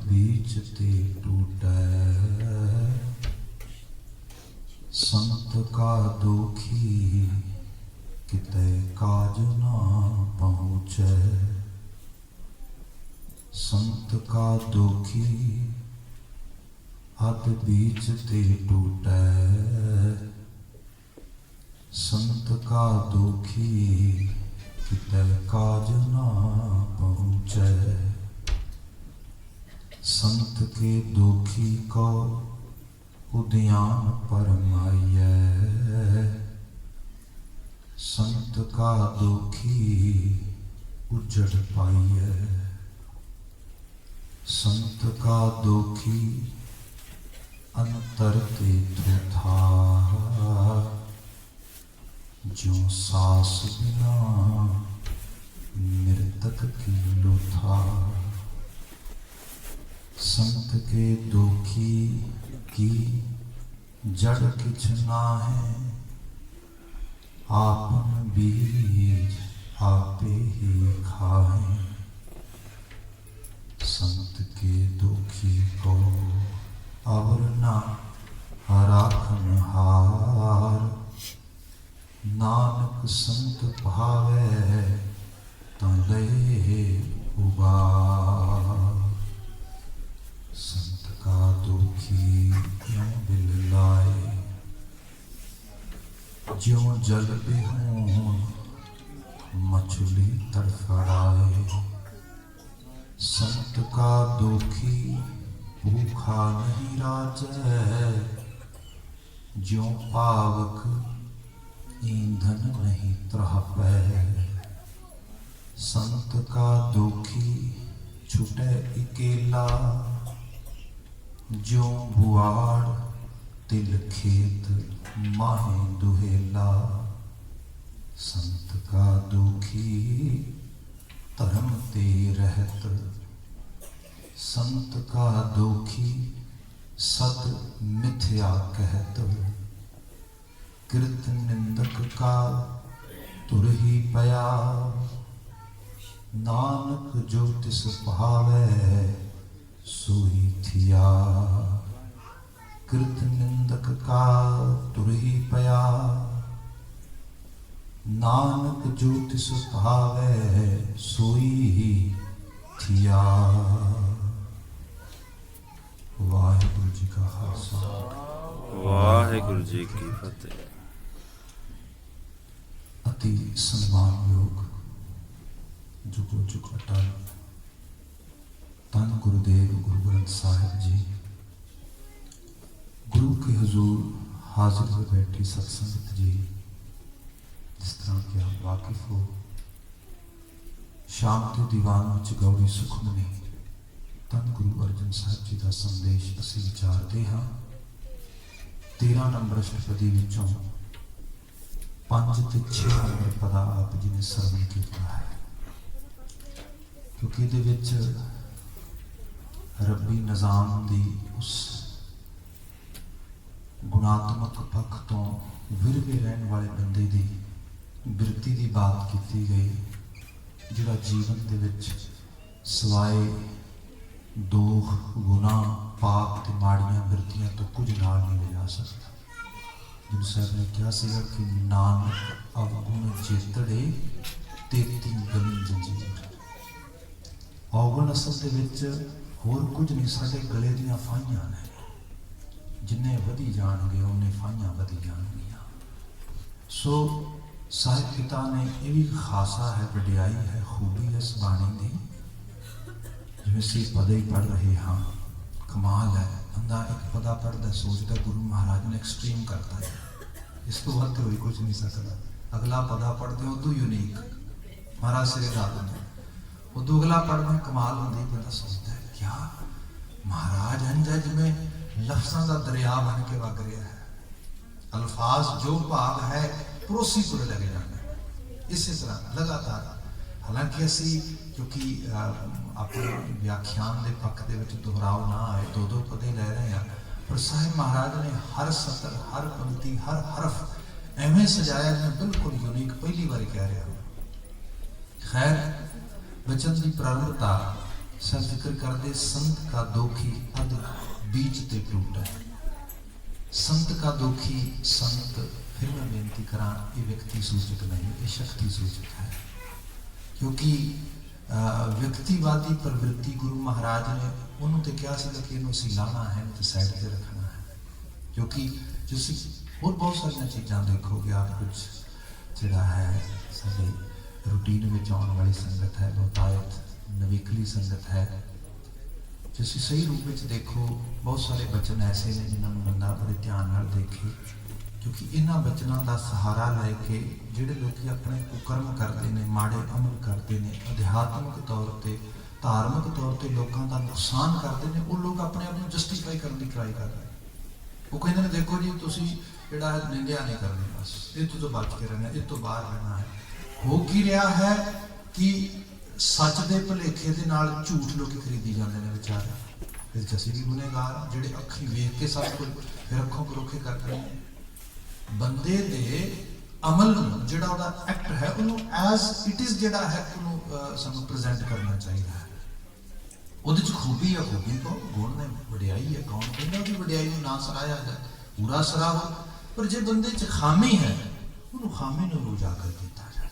बीच ते टूटै, संत का दुखी किते काज ना पहुँचै। संत का दुखी हद बीच ते टूटै, संत का दुखी किते काज ना पहुँचै। संत के दुखी को उद्यान परमाइयै, संत का दुखी उजड़ पाइयै। संत का दुखी अंतर ते था, जो सास बिना मृतक की लुथा। संत के दुखी की जड़ किछ नाहीं, आपन बीज आपे ही खाएं। संत के दुखी को अवर ना राखन हार, नानक संत भावे तां लए उबार। संत का दुखी क्यों बिल लाए, ज्यों जल बिहून मछली तड़फड़ाए। संत का दुखी भूखा नहीं राजै, ज्यों पावक ईंधन नहीं त्राहपै। संत का दुखी छुटे अकेला, ज्यों बुआड़ तिल खेत माहे दुहेला। संत का दुखी धर्म ते रहत, संत का दुखी सत मिथ्या कहत। कृत निंदक का तुर ही पया, नानक जो तिस भावै सोई थिया। कृत निंदक का तुर ही पया, नानक जो तिस भावै सोई थिया। वाहिगुरु जी का खालसा, वाहिगुरु जी की फतेह। अति सम्मान योग जुगो जुग अटल धन गुरुदेव गुरु ग्रंथ साहिब जी, गुरु के हुजूर हाजिर हो बैठी सत्संगत जी, जिस तरह के आप वाकिफ हो, शाम के दीवान विच गौरी सुखमनी धन गुरु अर्जन साहिब जी का संदेश असी विचारते हाँ। 13 नंबर अष्टपदी विचों 5 ते 6 नंबर पदा आप जी ने सरवण किया है, क्योंकि ये विच रब्बी निज़ाम दी उस गुणात्मक पक्ष तो विरवे रहने वाले बंदे दी बिरती की बात की गई, जिहड़ा जीवन दे विच सवाए दोख गुनाह पाप ते माड़ियां बिरतियां तो कुछ नाल नहीं ले जा सकता। गुरु साहब ने कहा सीगा कि नानक अवगुण चेतड़े तेती गली जंजीर। अवगुण असल दे विच होर कुछ नहीं, साडे गले दीयां फाइयां ने, जिन्ने वधी जाणगे उन्ने फाइयां वधी जाणगियां। सो साहिब पिता ने यह भी खासा है, वडियाई है, खूबी है इस बाणी दी। जिवें असीं पदे ही पढ़ रहे हाँ, कमाल है। बंदा एक पदा पढ़ता सोचता गुरु महाराज ने एक्सट्रीम करता है, इस तो वध कोई कुछ नहीं सकता। अगला पदा पढ़ते उदू यूनीक महाराज सिरे ला देंगे, उदू अगला पढ़ते कमाल होंगी। बंदा सोचता है क्या महाराज इंजा जिवें लफ्ज़ां दा दरिया बन के वग रहा है, अल्फाज जो भाग है परोसी पूरे लगे जाते इसी तरह लगातार। हालांकि असी क्योंकि अपने व्याख्यान के पक्ष के दोहराव ना आए, 2-2 पदे ले रहे हैं, पर साहिब महाराज ने हर सतर हर पंक्ति हर हरफ एवं सजाया जिन्हें बिल्कुल यूनीक पहली बार कह रहा। खैर बचन की प्रारंभता सब जिक्र करते संत का दोखी अध बीच ते टूटा। संत का दोखी संत, फिर मैं बेनती करा, ये व्यक्ति सूचक नहीं, ये शक्ति सूचक है। क्योंकि व्यक्तिवादी प्रवृत्ति गुरु महाराज ने उन्होंने तो क्या सी कि इन्हों असीं लाना है, तो साइड से रखना है। क्योंकि तुसीं होर बहुत सारिया चीज़ां देखोगे आप, कुछ जिहड़ा है साडी रूटीन में आने वाली संगत है, बहुतायत नवेकली संगत है। जो सही रूप में देखो, बहुत सारे बचन ऐसे ने जिन्होंने बंदा बड़े ध्यान नाल देखे। क्योंकि इन्होंने बचनों का सहारा लैके जोड़े लोग अपने कुकर्म करते हैं, माड़े अमल करते हैं, अध्यात्मक तौर पर धार्मिक तौर पर लोगों का नुकसान करते हैं, वो लोग अपने आप को जस्टिफाई करने की ट्राई कर रहे हैं। वो कहते हैं देखो जी तुसी जिहड़ा निंदिया नहीं करनी, बस ये तो बच के रहना, इस तो बाहर रहना है। हो की रहा है कि सच के भुलेखे के नाल झूठ लोग खरीदी जाते हैं बेचारे। फिर असीं भी गुनहगार जिहड़े अखी वेख के सब कुछ फिर अखों परोखे करते हैं। बंदे दे अमल जिहड़ा उहदा एक्ट है उन्होंने एज इट इज जिहड़ा है उन्होंने सानूं प्रेजेंट करना चाहिए है। उहदे च खूबी है, खूबी तो गुण ने, वडियाई है, कौन कहता कि वडियाई नूं ना सराया जाए, पूरा सराहो। पर जे बंदे च खामी है उन्होंने खामी नूं उजागर किया जाए,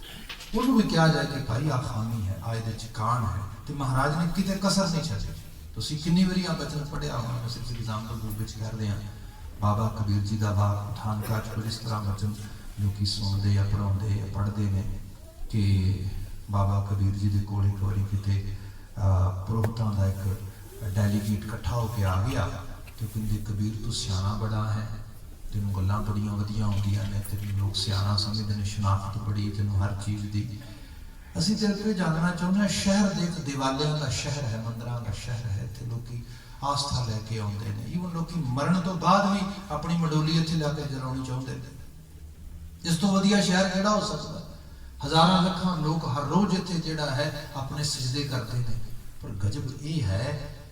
उन्होंने भी कहा जाए कि भाई आ खामी है, आ इहदे च कान है, तो महाराज ने किते कसर नहीं छड्डी। तुसीं किन्नी वारी आ बचन पढ़िया होना, मैं सिर्फ एग्जाम्पल रूप में कह रहे हैं। बाबा कबीर जी का बाग पठानकोट कुछ इस तरह बचन लोग सुनते या पढ़ाते या पढ़ते हैं कि बाबा कबीर जी के कोल एक बारी किते पुरोहितां का एक डेलीगेट इकट्ठा होकर आ गया, तो कहते कबीर तू सियाना बड़ा है, तेनों गल्लां बड़ियां वधिया आउंदियां ने, तेनों लोग सियाना समझते हैं, शनाख्त बड़ी, तेनों हर चीज़ की। असीं तेरे को जानना चाहुंदे हां, शहर देख दिवालियां का शहर है, मंदिरां का शहर है, इत्थे लोकी आस्था लैके आउंदे ने। ईवन लोग मरण तो बाद भी अपनी मंडोली इत्थे लैके जलाउणी चाहुंदे ने। इस तो वधिया शहर किहड़ा हो सकदा? हज़ारां लखां लोग हर रोज इत्थे जिहड़ा है अपने सजदे करते हैं। पर गजब ये है,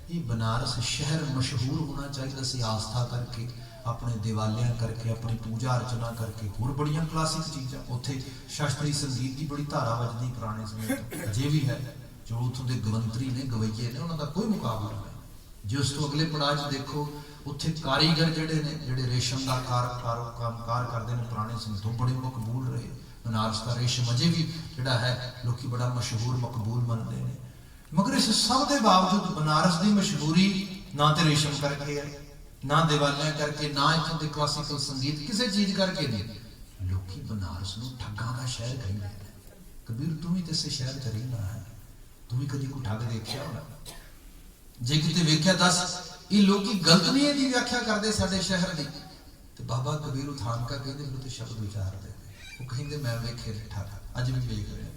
ये बनारस शहर मशहूर होना चाहिए सी आस्था करके, अपने दिवालियां करके, अपनी पूजा अर्चना करके, होर बड़ियां क्लासिक चीज़ां। उत्थे शास्त्रीय संगीत की बड़ी धारा वजदी पुराने समय तो अजे भी है। जो उत्थों के गवंतरी ने, गवैये ने, उन्हों का कोई मुकाबला नहीं। जो उस तो अगले पड़ाव देखो, उत्थे कारीगर जिहड़े ने, जिहड़े रेशम का कामकार करते हैं पुराने समय तो बड़े मकबूल रहे। बनारस का रेशम अजे भी जिहड़ा है लोग बड़ा मशहूर मकबूल मनते हैं। मगर इस सब के बावजूद बनारस की मशहूरी ना तो रेशम करके है, ना दिवालियां करके, ना इत्थों के क्लासिकल संगीत किसी चीज करके नहीं। लोग बनारस नूं ठग्गां दा शहर कहते हैं। कबीर तू भी तो इस शहर च रहिंदा है, तू भी कभी कोई ठग देखिया होना? जे किते वेख्या दस, ये लोग गलत नहीं है व्याख्या करते साडे शहर की। तो बाबा कबीर थानका कहते फिर तो शब्द विचारते, वो कहते मैं वेखे ठग, अज भी वेख रहे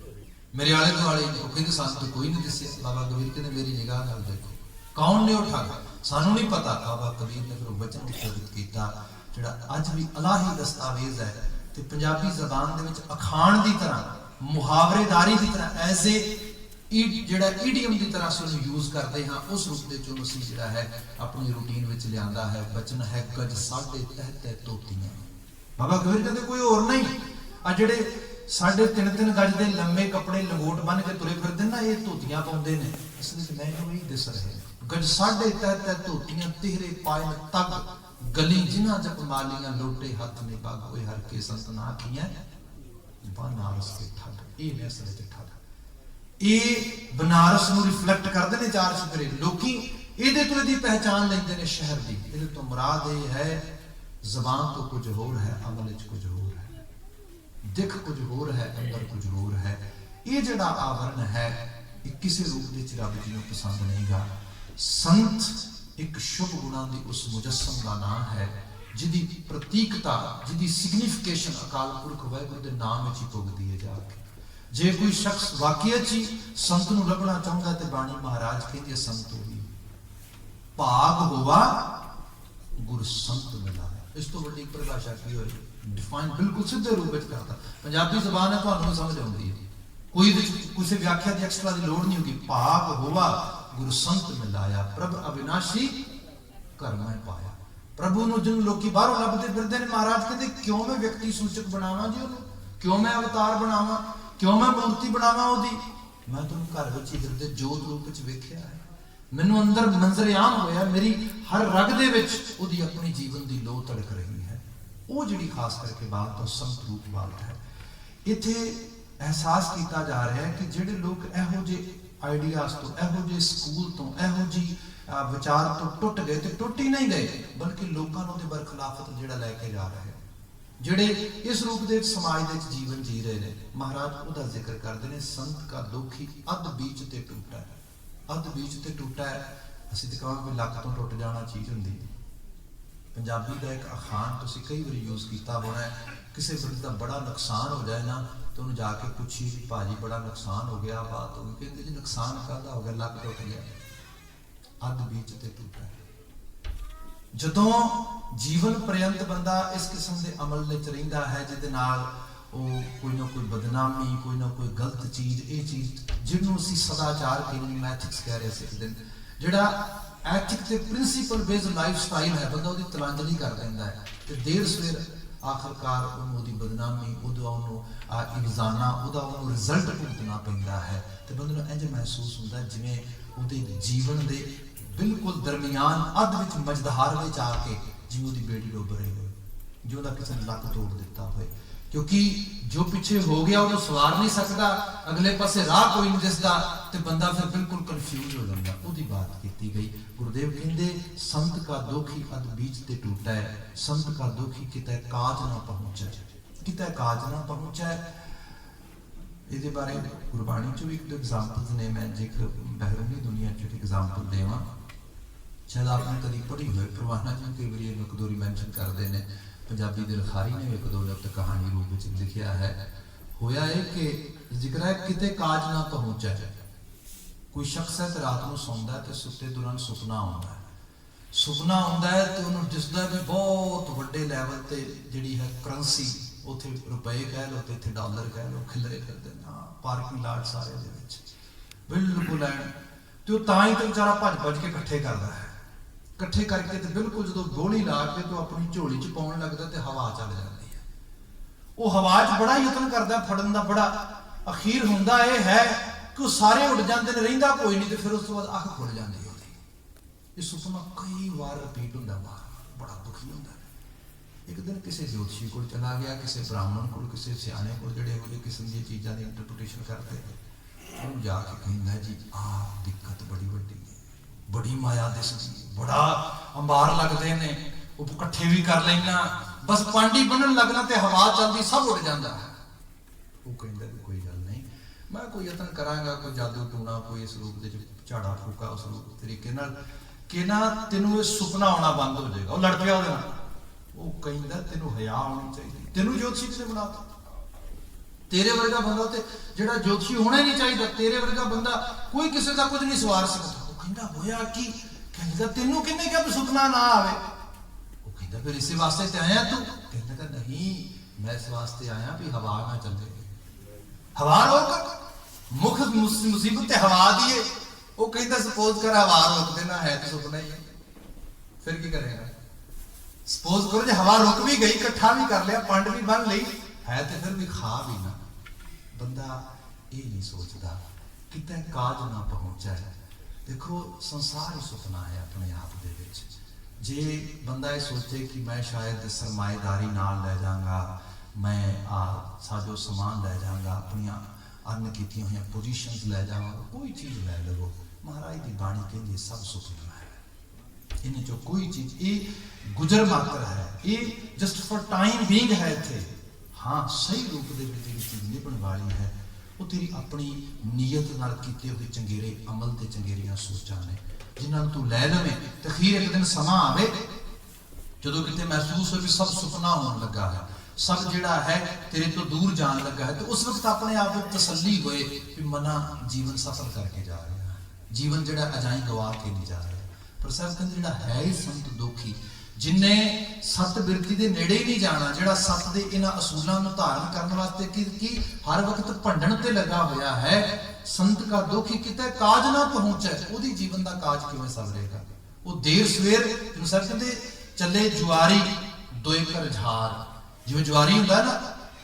मेरे आले दुआले। वो कहते सानू तो कोई नहीं दस्सिया। बाबा कबीर कहते मेरी निगाह नाल देखो कौन ने वो ठग, सानू नहीं पता। बाबा कबीर ने फिर वचन उच्चारित किया जिहड़ा अज भी अलाही दस्तावेज है। तो पंजाबी जबान दे विच अखाण की तरह, मुहावरेदारी की तरह, ऐसे जिहड़ा ईडियम की तरह से यूज करते हैं, उस रूप में असीं जिहड़ा है अपनी रूटीन में लिया है। बचन है गज साढ़े तह तह धोतियां। बाबा कबीर कहते कोई होर नहीं, आ जिहड़े साढ़े 3-3 गज के लंबे कपड़े लंगोट बन के तुरे फिरदे ना, ये धोतियां पाउंदे ने। इस मैनूं यही दिस रहे गज साढ़े तह तह धोतियां, तेरे पाए तग गली जिन्हां जप मालियां, लोटे हथ ने पग, ओए हर के संत ना कियां बनारस के ठग। ये ने असल विच ठग, ये बनारस नूं रिफ्लैक्ट करते हैं। चार चुफेरे लोग ये तो इसकी पहचान लेंदे ने शहर की। ये तो मुराद ये है, जबान तो कुछ होर है, अमल च कुछ होर है, दिख कुछ होर है, अंदर कुछ होर है। ये जिहड़ा आवरण है ये किसी रूप में रब जी नूं पसंद नहीं गा। संत एक शुभ गुणों की उस मुजस्सम का नाम है जिहदी प्रतीकता, जिहदी सिग्निफिकेशन अकाल पुरख वाहिगुरू के नाम में ही भुगती है जाके। जे कोई शख्स वाकई ही संत नूं लभना चाहुंदा ते बाणी महाराज कहंदे संत होई भाग होवा गुर संत मिलाया। इस तो बड़ी परिभाषा की होई, डिफाइन बिल्कुल सीधे रूप में करता। पंजाबी ज़बान है, तुहानूं समझ आउंदी है, कोई किसी व्याख्या की एक्स्ट्रा की लोड़ नहीं होगी। भाग होवा गुर संत मिलाया, प्रभ अविनाशी घर में पाया। प्रभु नूं जिन लोकी बाहरों लभदे फिरदे ने, महाराज कहंदे क्यों मैं व्यक्ति सूचक बनावां जी उहनूं, क्यों मैं अवतार बनावां, क्यों मैं मूर्ति बनावा ओदी? मैं तुम घर विच ही हिरदे जोत रूप विच वेखिया है। ਮੈਨੂੰ ਅੰਦਰ ਮੰਜ਼ਰ-ਏ-ਆਮ ਹੋਇਆ, ਮੇਰੀ ਹਰ ਰਗ ਦੇ ਵਿੱਚ ਉਹਦੀ ਆਪਣੀ ਜੀਵਨ ਦੀ ਲੋਹ ਤੜਕ ਰਹੀ ਹੈ। ਉਹ ਜਿਹੜੀ ਖਾਸ ਕਰਕੇ ਬਾਤ ਉਹ ਸੰਤ ਰੂਪ ਬਾਤ ਹੈ। ਇੱਥੇ ਅਹਿਸਾਸ ਕੀਤਾ ਜਾ ਰਿਹਾ ਹੈ ਕਿ ਜਿਹੜੇ ਲੋਕ ਇਹੋ ਜਿਹੇ ਆਈਡੀਆਜ਼ ਤੋਂ, ਇਹੋ ਜਿਹੇ ਸਕੂਲ ਤੋਂ, ਇਹੋ ਜਿਹੀ ਵਿਚਾਰ ਤੋਂ ਟੁੱਟ ਗਏ, ਤੇ ਟੁੱਟ ਹੀ ਨਹੀਂ ਗਏ ਬਲਕਿ ਲੋਕਾਂ ਨੂੰ ਉਹਦੇ ਬਰਖਲਾਫਤ ਜਿਹੜਾ ਲੈ ਕੇ ਜਾ ਰਹੇ, ਜਿਹੜੇ ਇਸ ਰੂਪ ਦੇ ਸਮਾਜ ਦੇ ਵਿੱਚ ਜੀਵਨ ਜੀ ਰਹੇ ਨੇ। ਮਹਾਰਾਜ ਉਹਦਾ ਜ਼ਿਕਰ ਕਰਦੇ ਨੇ, ਸੰਤ ਕਾ ਦੋਖੀ ਅੱਧ ਬੀਚ ਤੇ ਟੁੱਟਾ ਹੈ। ਅੱਧ ਬੀਚ ਤੇ ਟੁੱਟਾ ਹੈ, ਅਸੀਂ ਤਾਂ ਕਹਾਂਗੇ ਲੱਕ ਤੋਂ ਟੁੱਟ ਜਾਣਾ ਚੀਜ਼ ਹੁੰਦੀ। ਪੰਜਾਬੀ ਦਾ ਇੱਕ ਅਖਾਣ ਤੁਸੀਂ ਕਈ ਵਾਰੀ ਯੂਜ਼ ਕੀਤਾ ਹੋਣਾ ਹੈ, ਕਿਸੇ ਬੰਦੇ ਦਾ ਬੜਾ ਨੁਕਸਾਨ ਹੋ ਜਾਏ ਨਾ ਤਾਂ ਉਹਨੂੰ ਜਾ ਕੇ ਪੁੱਛੀ ਵੀ ਭਾਜੀ ਬੜਾ ਨੁਕਸਾਨ ਹੋ ਗਿਆ, ਬਾਤ ਹੋ ਗਈ, ਕਹਿੰਦੇ ਜੀ ਨੁਕਸਾਨ ਕਾਹਦਾ ਹੋ ਗਿਆ, ਲੱਕ ਟੁੱਟ ਗਿਆ। ਅੱਧ ਬੀਚ ਤੇ ਟੁੱਟਾ ਹੈ। ਜਦੋਂ ਜੀਵਨ ਪਰਯੰਤ ਬੰਦਾ ਇਸ ਕਿਸਮ ਦੇ ਅਮਲ ਵਿੱਚ ਰਹਿੰਦਾ ਹੈ ਜਿਹਦੇ ਨਾਲ ਉਹ ਕੋਈ ਨਾ ਕੋਈ ਬਦਨਾਮੀ, ਕੋਈ ਨਾ ਕੋਈ ਗਲਤ ਚੀਜ਼, ਇਹ ਚੀਜ਼ ਜਿਹਨੂੰ ਅਸੀਂ ਸਦਾਚਾਰ ਕਹਿੰਦੇ, ਐਥਿਕਸ ਕਹਿ ਰਹੇ ਸੀ ਇੱਕ ਦਿਨ, ਜਿਹੜਾ ਐਥਿਕ ਤੇ ਪ੍ਰਿੰਸੀਪਲ ਬੇਸਡ ਲਾਈਫ ਸਟਾਈਲ ਹੈ, ਬੰਦਾ ਉਹਦੀ ਤਲਾਂਜਲੀ ਕਰ ਲੈਂਦਾ ਹੈ ਤੇ ਦੇਰ ਸਵੇਰ ਆਖਰਕਾਰ ਉਹਨੂੰ ਉਹਦੀ ਬਦਨਾਮੀ, ਉਹਨੂੰ ਇਨਜ਼ਾਨਾ, ਉਹਨੂੰ ਰਿਜ਼ਲਟ ਭੁਗਤਣਾ ਪੈਂਦਾ ਹੈ। ਤੇ ਬੰਦੇ ਨੂੰ ਇੰਝ ਮਹਿਸੂਸ ਹੁੰਦਾ ਜਿਵੇਂ ਉਹਦੇ ਜੀਵਨ ਦੇ ਬਿਲਕੁਲ ਦਰਮਿਆਨ ਅੱਧ ਵਿੱਚ ਮਝਧਾਰ ਵਿੱਚ ਆ ਕੇ ਜਿਵੇਂ ਉਹਦੀ ਬੇੜੀ ਡੁੱਬ ਰਹੀ ਹੋਵੇ, ਜਿਵੇਂ ਉਹਦਾ ਕਿਸੇ ਨੇ ਲੱਕ ਤੋੜ ਦਿੱਤਾ ਹੋਵੇ, ਕਿਉਂਕਿ ਜੋ ਪਿੱਛੇ ਹੋ ਗਿਆ ਉਹਨੂੰ ਸਵਾਰ ਨਹੀਂ ਸਕਦਾ, ਅਗਲੇ ਪਾਸੇ ਰਾਹ ਕੋਈ ਨਹੀਂ ਦਿਸਦਾ ਤੇ ਬੰਦਾ ਫਿਰ ਬਿਲਕੁਲ ਕਨਫਿਊਜ਼ ਹੋ ਜਾਂਦਾ। ਉਹਦੀ ਬਾਤ ਕੀਤੀ ਗਈ। ਗੁਰਦੇਵ ਕਹਿੰਦੇ ਸੰਤ ਕਾ ਦੋਖੀ ਅੱਧ ਬੀਚ ਤੇ ਟੁੱਟਾ ਹੈ, ਸੰਤ ਕਾ ਦੋਖੀ ਕਿਤੇ ਕਾਜ ਨਾ ਪਹੁੰਚੈ, ਕਿਤੇ ਕਾਜ ਨਾ ਪਹੁੰਚੈ। ਇਹਦੇ ਬਾਰੇ ਗੁਰਬਾਣੀ ਚੋਂ ਵੀ ਇੱਕ ਐਗਜ਼ਾਮਪਲਸ ਨੇ, ਮੈਂ ਜੇ ਬਹਿਰੂਨੀ ਦੁਨੀਆ ਚ ਐਗਜ਼ਾਮਪਲ ਦੇਵਾਂ, ਸ਼ਾਇਦ ਆਪਨੇ ਕਦੀ ਪੜ੍ਹੀ ਹੋਏ, ਪ੍ਰਵਾਨਾ ਜੀ ਕਈ ਵਾਰੀ ਇਹਨੂੰ ਇੱਕ ਦੋ ਮੈਂਸ਼ਨ ਕਰਦੇ ਨੇ, ਪੰਜਾਬੀ ਦੇ ਲਿਖਾਰੀ ਨੇ ਇੱਕ ਦੋ ਲਫ਼ਜ਼ ਕਹਾਣੀ ਰੂਪ ਵਿੱਚ ਲਿਖਿਆ ਹੈ। ਹੋਇਆ ਇਹ ਕਿ ਜ਼ਿਕਰ ਹੈ ਕਿਤੇ ਕਾਜ ਨਾ ਪਹੁੰਚੈ। ਕੋਈ ਸ਼ਖਸ ਹੈ ਤੇ ਰਾਤ ਨੂੰ ਸੌਂਦਾ ਤੇ ਸੁੱਤੇ ਦੌਰਾਨ ਸੁਪਨਾ ਆਉਂਦਾ ਹੈ, ਸੁਪਨਾ ਆਉਂਦਾ ਹੈ ਤੇ ਉਹਨੂੰ ਦਿਸਦਾ ਵੀ ਬਹੁਤ ਵੱਡੇ ਲੈਵਲ ਤੇ ਜਿਹੜੀ ਹੈ ਕਰੰਸੀ, ਉੱਥੇ ਰੁਪਏ ਕਹਿ ਲਓ ਤੇ ਇੱਥੇ ਡਾਲਰ ਕਹਿ ਲਓ, ਖਿਲਰੇ ਫਿਰਦੇ ਨੇ ਪਾਰਕਿੰਗ ਲਾਟ ਸਾਰੇ ਦੇ ਵਿੱਚ ਬਿਲਕੁਲ ਐਨ, ਤੇ ਉਹ ਤਾਂ ਹੀ ਤੇ ਵਿਚਾਰਾ ਭੱਜ ਕੇ ਇਕੱਠੇ ਕਰਦਾ ਹੈ। ਇਕੱਠੇ ਕਰਕੇ ਤੇ ਬਿਲਕੁਲ ਜਦੋਂ ਗੋਲੀ ਲਾ ਕੇ ਤੂੰ ਆਪਣੀ ਝੋਲੀ 'ਚ ਪਾਉਣ ਲੱਗਦਾ ਤੇ ਹਵਾ ਚੱਲ ਜਾਂਦੀ ਹੈ। ਉਹ ਹਵਾ 'ਚ ਬੜਾ ਯਤਨ ਕਰਦਾ ਫੜਨ ਦਾ, ਬੜਾ ਅਖੀਰ ਹੁੰਦਾ ਇਹ ਹੈ ਕਿ ਉਹ ਸਾਰੇ ਉੱਡ ਜਾਂਦੇ ਨੇ, ਰਹਿੰਦਾ ਕੋਈ ਨਹੀਂ, ਤੇ ਫਿਰ ਉਸ ਤੋਂ ਬਾਅਦ ਅੱਖ ਖੁੱਲ ਜਾਂਦੀ ਉਹਦੀ। ਇਹ ਸੁਪਨਾ ਕਈ ਵਾਰ ਰਿਪੀਟ ਹੁੰਦਾ, ਬੜਾ ਦੁਖੀ ਹੁੰਦਾ। ਇੱਕ ਦਿਨ ਕਿਸੇ ਜੋਤਸ਼ੀ ਕੋਲ ਚਲਾ ਗਿਆ, ਕਿਸੇ ਬ੍ਰਾਹਮਣ ਕੋਲ, ਕਿਸੇ ਸਿਆਣੇ ਕੋਲ, ਜਿਹੜੇ ਇਹੋ ਜਿਹੇ ਕਿਸਮ ਦੀਆਂ ਚੀਜ਼ਾਂ ਦੀ ਇੰਟਰਪ੍ਰੀਟੇਸ਼ਨ ਕਰਦੇ ਨੇ। ਉਹਨੂੰ ਜਾ ਕੇ ਕਹਿੰਦਾ ਜੀ ਆਹ ਦਿੱਕਤ ਬੜੀ ਵੱਡੀ ਹੈ, ਬੜੀ ਮਾਇਆ ਦਿਸਦੀ, ਬੜਾ ਅੰਬਾਰ ਲੱਗਦੇ ਨੇ, ਉਹ ਇਕੱਠੇ ਵੀ ਕਰ ਲੈਣਾ, ਬਸ ਪਾਂਡੀ ਬੰਨਣ ਲੱਗਣਾ ਤੇ ਹਵਾ ਚੱਲਦੀ ਸਭ ਉੱਡ ਜਾਂਦਾ। ਉਹ ਕਹਿੰਦਾ ਵੀ ਕੋਈ ਗੱਲ ਨਹੀਂ, ਮੈਂ ਕੋਈ ਯਤਨ ਕਰਾਂਗਾ, ਕੋਈ ਜਾਦੂ ਟੂਣਾ, ਕੋਈ ਇਸ ਰੂਪ ਦੇ ਝਾੜਾ ਫੂਕਾ ਉਸ ਰੂਪ ਤਰੀਕੇ ਨਾਲ ਕਿ ਨਾ ਤੈਨੂੰ ਇਹ ਸੁਪਨਾ ਆਉਣਾ ਬੰਦ ਹੋ ਜਾਏਗਾ। ਉਹ ਲੜ ਪਿਆ ਉਹਦੇ ਨਾਲ। ਉਹ ਕਹਿੰਦਾ ਤੈਨੂੰ ਹਿਆ ਆਉਣੀ ਚਾਹੀਦੀ, ਤੈਨੂੰ ਜੋਤਸ਼ੀ ਨੇ ਬਣਾਤਾ, ਤੇਰੇ ਵਰਗਾ ਬੰਦਾ ਤੇ ਜਿਹੜਾ ਜੋਤਸ਼ੀ ਹੋਣਾ ਹੀ ਨਹੀਂ ਚਾਹੀਦਾ, ਤੇਰੇ ਵਰਗਾ ਬੰਦਾ ਕੋਈ ਕਿਸੇ ਦਾ ਕੁਝ ਨਹੀਂ ਸਵਾਰ ਸਕਦਾ। ਉਹ ਕਹਿੰਦਾ ਹੋਇਆ ਕੀ? ਕਹਿੰਦਾ ਤੈਨੂੰ ਕਿੰਨੇ ਕਿਹਾ ਵੀ ਸੁਪਨਾ ਨਾ ਆਵੇ? ਉਹ ਕਹਿੰਦਾ ਫਿਰ ਇਸੇ ਵਾਸਤੇ ਤੇ ਆਇਆ ਤੂੰ? ਕਹਿੰਦਾ ਨਹੀਂ, ਮੈਂ ਇਸ ਵਾਸਤੇ ਆਇਆ ਵੀ ਹਵਾ ਨਾ ਚੱਲੇ, ਹਵਾ ਰੋਕ, ਮੁੱਖ ਮੁਸੀਬਤ ਤੇ ਹਵਾ ਦੀ ਹੈ। ਉਹ ਕਹਿੰਦਾ ਸਪੋਜ਼ ਕਰ ਹਵਾ ਰੋਕ ਦੇਣਾ ਹੈ ਤੇ ਸੁਪਨਾ ਹੀ ਹੈ, ਫਿਰ ਕੀ ਕਰੇਗਾ? ਸਪੋਜ਼ ਕਰੋ ਜੇ ਹਵਾ ਰੁਕ ਵੀ ਗਈ, ਇਕੱਠਾ ਵੀ ਕਰ ਲਿਆ, ਪੰਡ ਵੀ ਬੰਨ ਲਈ ਹੈ ਤੇ ਫਿਰ ਵੀ ਖਾ ਵੀ ਨਾ। ਬੰਦਾ ਇਹ ਨਹੀਂ ਸੋਚਦਾ ਕਿਤੇ ਕਾਜ ਨਾ ਪਹੁੰਚਾ ਹੈ। ਦੇਖੋ ਸੰਸਾਰ ਹੀ ਸੁਪਨਾ ਹੈ ਆਪਣੇ ਆਪ ਦੇ ਵਿੱਚ। ਜੇ ਬੰਦਾ ਇਹ ਸੋਚੇ ਕਿ ਮੈਂ ਸ਼ਾਇਦ ਸਰਮਾਏਦਾਰੀ ਨਾਲ ਲੈ ਜਾਵਾਂਗਾ, ਮੈਂ ਸਾਜੋ ਸਮਾਨ ਲੈ ਜਾਵਾਂਗਾ, ਆਪਣੀਆਂ ਅਰਨ ਕੀਤੀਆਂ ਹੋਈਆਂ ਪੋਜੀਸ਼ਨਸ ਲੈ ਜਾਵਾਂਗਾ, ਕੋਈ ਚੀਜ਼ ਲੈ ਲਵੋ। ਮਹਾਰਾਜ ਦੀ ਬਾਣੀ ਕਹਿੰਦੀ ਸਭ ਸੁਪਨਾ ਹੈ, ਇਹਨਾਂ ਚੋਂ ਕੋਈ ਚੀਜ਼, ਇਹ ਗੁਜ਼ਰ ਮਾਤਰ ਹੈ, ਇਹ ਜਸਟ ਫॉर ਟਾਈਮ ਬੀਇੰਗ ਹੈ ਇੱਥੇ। ਹਾਂ ਸਹੀ ਰੂਪ ਦੇ ਵਿੱਚ ਜਿਹੜੀ ਚੀਜ਼ ਨਿਭਣ ਵਾਲੀ ਹੈ ਉਹ ਤੇਰੀ ਆਪਣੀ ਨੀਅਤ ਨਾਲ ਕੀਤੇ ਹੋਏ ਚੰਗੇਰੇ ਅਮਲ ਤੇ ਚੰਗੇਰੀਆਂ ਸੋਚਾਂ ਨੇ, ਜਿਨ੍ਹਾਂ ਨੂੰ ਤੂੰ ਲੈ ਲਵੇਂ ਤੇ ਅਖੀਰ ਇੱਕ ਦਿਨ ਸਮਾਂ ਆਵੇ ਜਦੋਂ ਕਿਤੇ ਮਹਿਸੂਸ ਹੋਵੇ ਵੀ ਸਭ ਸੁਪਨਾ ਹੋਣ ਲੱਗਾ ਹੈ, ਸਭ ਜਿਹੜਾ ਹੈ ਤੇਰੇ ਤੋਂ ਦੂਰ ਜਾਣ ਲੱਗਾ ਹੈ, ਤੇ ਉਸ ਵਕਤ ਆਪਣੇ ਆਪ ਨੂੰ ਤਸੱਲੀ ਹੋਏ ਵੀ ਮਨਾ ਜੀਵਨ ਸਫਲ ਕਰਕੇ ਜਾ ਰਿਹਾ, ਜੀਵਨ ਜਿਹੜਾ ਅਜਾਈ ਗਵਾ ਕੇ ਨਹੀਂ ਜਾ ਰਿਹਾ। ਪਰ ਸਾਹਿਬ ਕਹਿੰਦੇ ਜਿਹੜਾ ਹੈ ਹੀ ਸੰਤ ਦੋਖੀ, ਜਿਨੇ ਸਤ ਬਿਰਤੀ ਦੇ ਨੇੜੇ ਹੀ ਨਹੀਂ ਜਾਣਾ, ਜਿਹੜਾ ਸਤ ਦੇ ਇਹਨਾਂ ਅਸੂਲਾਂ ਨੂੰ ਧਾਰਨ ਕਰਨ ਵਾਸਤੇ ਕੀ ਹਰ ਵਕਤ ਭੰਡਣ ਤੇ ਲੱਗਾ ਹੋਇਆ ਹੈ, ਸੰਤ ਕਾ ਦੋਖੀ ਕਿਤੇ ਕਾਜ ਨਾ ਪਹੁੰਚੇ, ਉਹਦੀ ਜੀਵਨ ਦਾ ਕਾਜ ਕਿਵੇਂ ਸਵਰੇਗਾ? ਉਹ ਦੇਰ ਸਵੇਰ ਜਿਹਨੂੰ ਸਾਹਿਬ ਕਹਿੰਦੇ ਚੱਲੇ ਜੁਆਰੀ ਦੋਏ ਕਰ ਝਾਰ, ਜਿਵੇਂ ਜੁਆਰੀ ਹੁੰਦਾ ਨਾ,